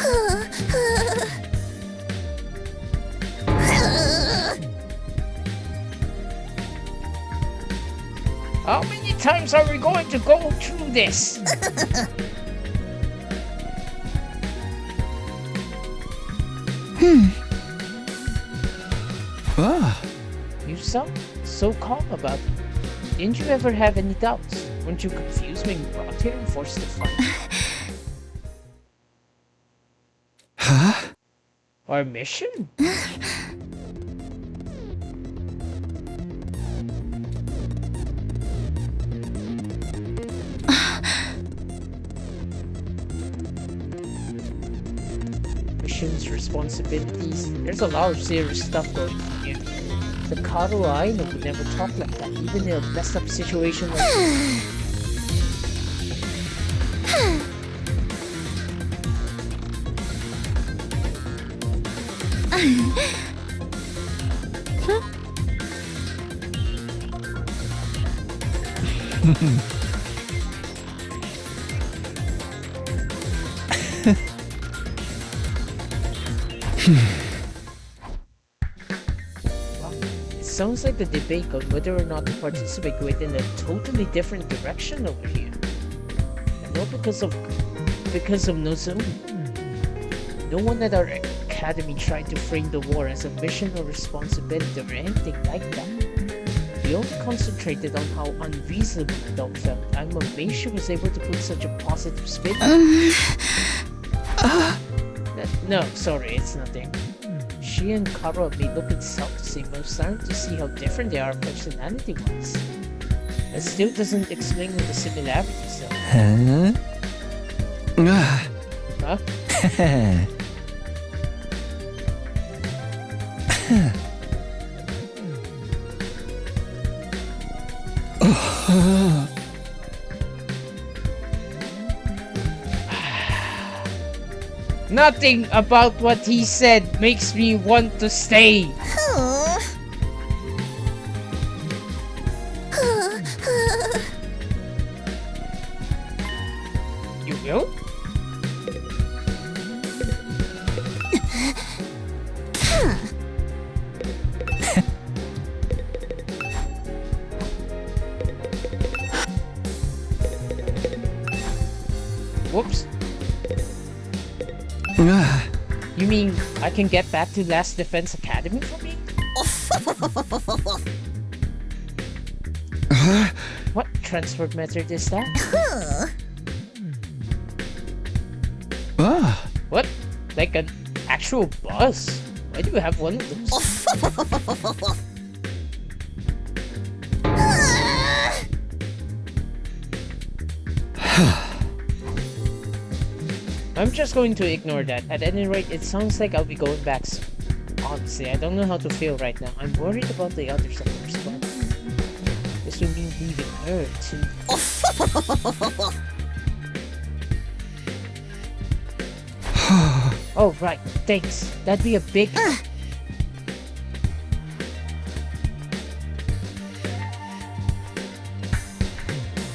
How many times are we going to go through this? You sound so calm about it. Didn't you ever have any doubts? Weren't you confused when you brought here and forced to fight? Our mission? Missions, responsibilities. There's a lot of serious stuff going on here. The Karo I know would never talk like that, even in a messed up situation like this. Well, it sounds like the debate on whether or not to participate went in a totally different direction over here. And not because of Nozomi. No one at our academy tried to frame the war as a mission or responsibility or anything like that. We only concentrated on how unreasonable the dog felt. I'm amazed she was able to put such a positive spin. No, sorry, it's nothing. She and Karo may look itself the same, but I'm starting to see how different they are personality-wise. It still doesn't explain the similarities though. Huh? Nothing about what he said makes me want to stay. You will? Whoops. You mean I can get back to Last Defense Academy for me? What transport method is that? What? Like an actual bus? Why do you have one of those? I'm just going to ignore that. At any rate, it sounds like I'll be going back soon. Honestly, I don't know how to feel right now. I'm worried about the others, of course, but this will mean leaving her too. Oh, right. Thanks. That'd be a big...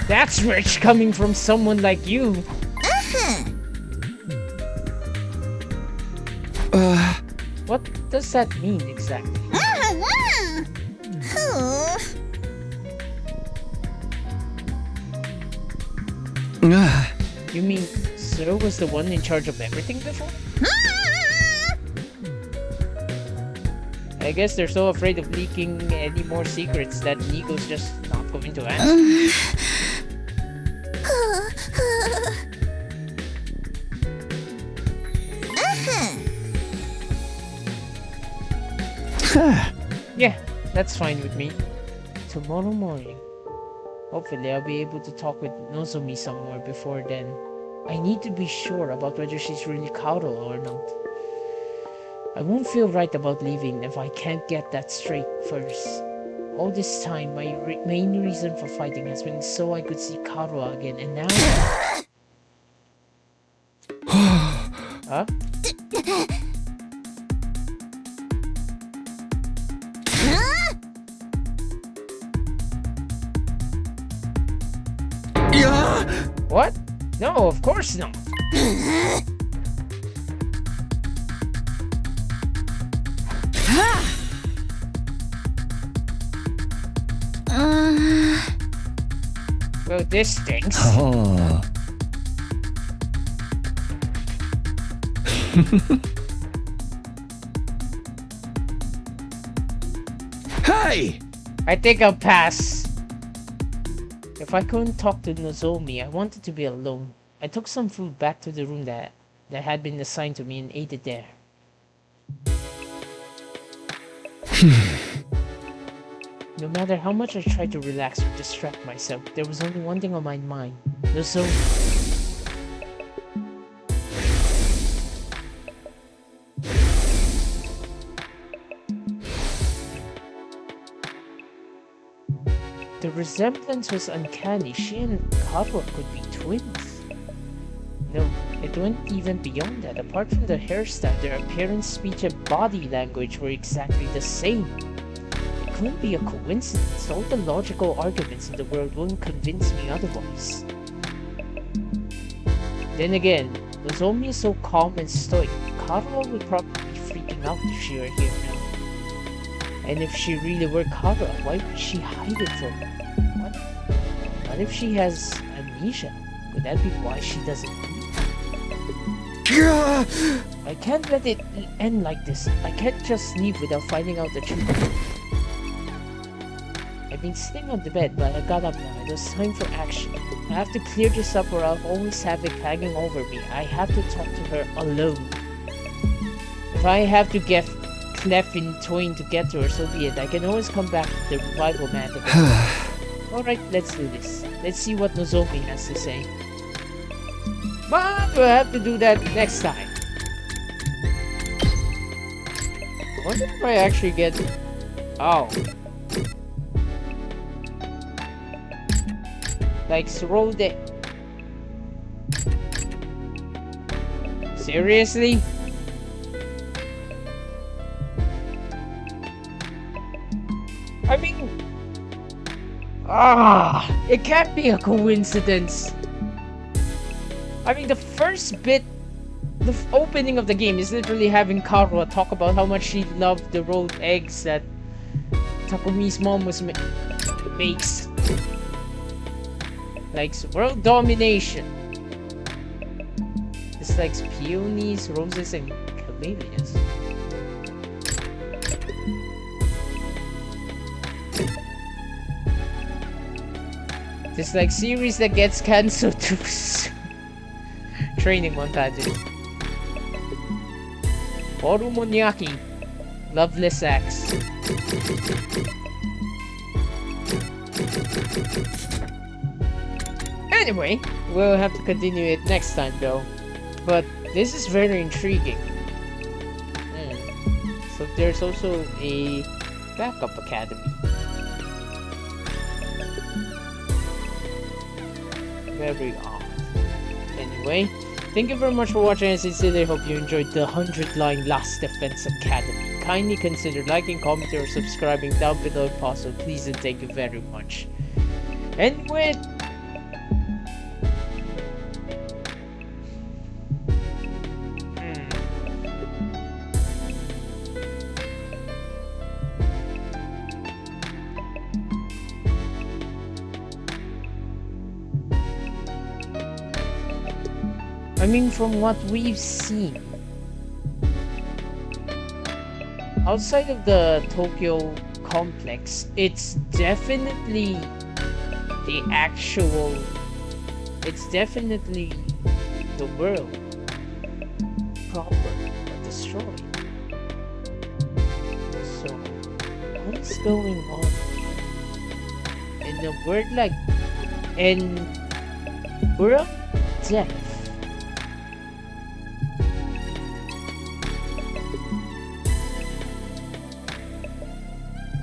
That's rich coming from someone like you. What does that mean exactly? You mean Sir was the one in charge of everything before? I guess they're so afraid of leaking any more secrets that Nico's just not going to answer. Yeah, that's fine with me. Tomorrow morning. Hopefully I'll be able to talk with Nozomi somewhere before then. I need to be sure about whether she's really Karo or not. I won't feel right about leaving if I can't get that straight first. All this time, my main reason for fighting has been so I could see Karo again, and now... Huh? What? No, of course not. Well, this stinks. Oh. Hey! I think I'll pass. If I couldn't talk to Nozomi, I wanted to be alone. I took some food back to the room that had been assigned to me and ate it there. No matter how much I tried to relax or distract myself, there was only one thing on my mind. Nozomi. The resemblance was uncanny. She and Karo could be twins. No, it went even beyond that. Apart from the hairstyle, their appearance, speech, and body language were exactly the same. It couldn't be a coincidence. All the logical arguments in the world wouldn't convince me otherwise. Then again, Nozomi is so calm and stoic. Karo would probably be freaking out if she were here now. And if she really were Kara, why would she hide it from me? What if she has amnesia? Could that be why she doesn't eat? I can't let it end like this. I can't just sleep without finding out the truth. I've been sitting on the bed, but I got up now. It was time for action. I have to clear this up or I'll always have it hanging over me. I have to talk to her alone. If I have to get cleft in twain to get to her, so be it. I can always come back to the revival mat again. Alright, let's do this. Let's see what Nozomi has to say. But we'll have to do that next time. I wonder if I actually get... Oh. Like, roll the... Seriously? I mean... it can't be a coincidence. I mean, the first bit, the opening of the game is literally having Karua talk about how much she loved the rolled eggs that Takumi's mom makes. Like, world domination. It's like peonies, roses, and camellias. It's like series that gets cancelled too soon. Training montages. Orumonyaki. Loveless Axe. Anyway, we'll have to continue it next time though. But this is very intriguing. So there's also a backup academy. Very odd. Anyway, thank you very much for watching. I sincerely hope you enjoyed the 100-line Last Defense Academy. Kindly consider liking, commenting, or subscribing down below if possible. Please and thank you very much. Anyway, I mean, from what we've seen, outside of the Tokyo complex, it's definitely the actual, it's definitely the world proper but destroyed. So, what is going on? In a word like, in world death,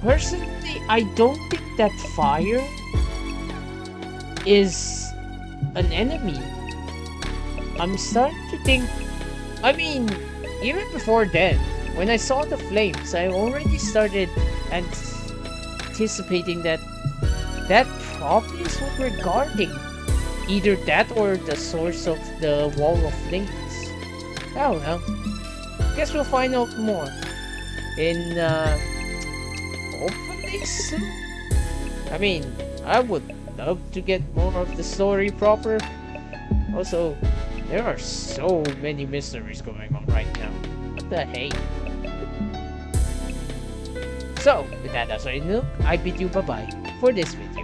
personally, I don't think that fire is an enemy. I'm starting to think... I mean, even before then, when I saw the flames, I already started anticipating that that probably is what we're guarding. Either that or the source of the wall of flames. Oh well. Guess we'll find out more in hopefully soon. I mean, I would love to get more of the story proper. Also, there are so many mysteries going on right now. What the hey? So, with that as I know, I bid you bye-bye for this video.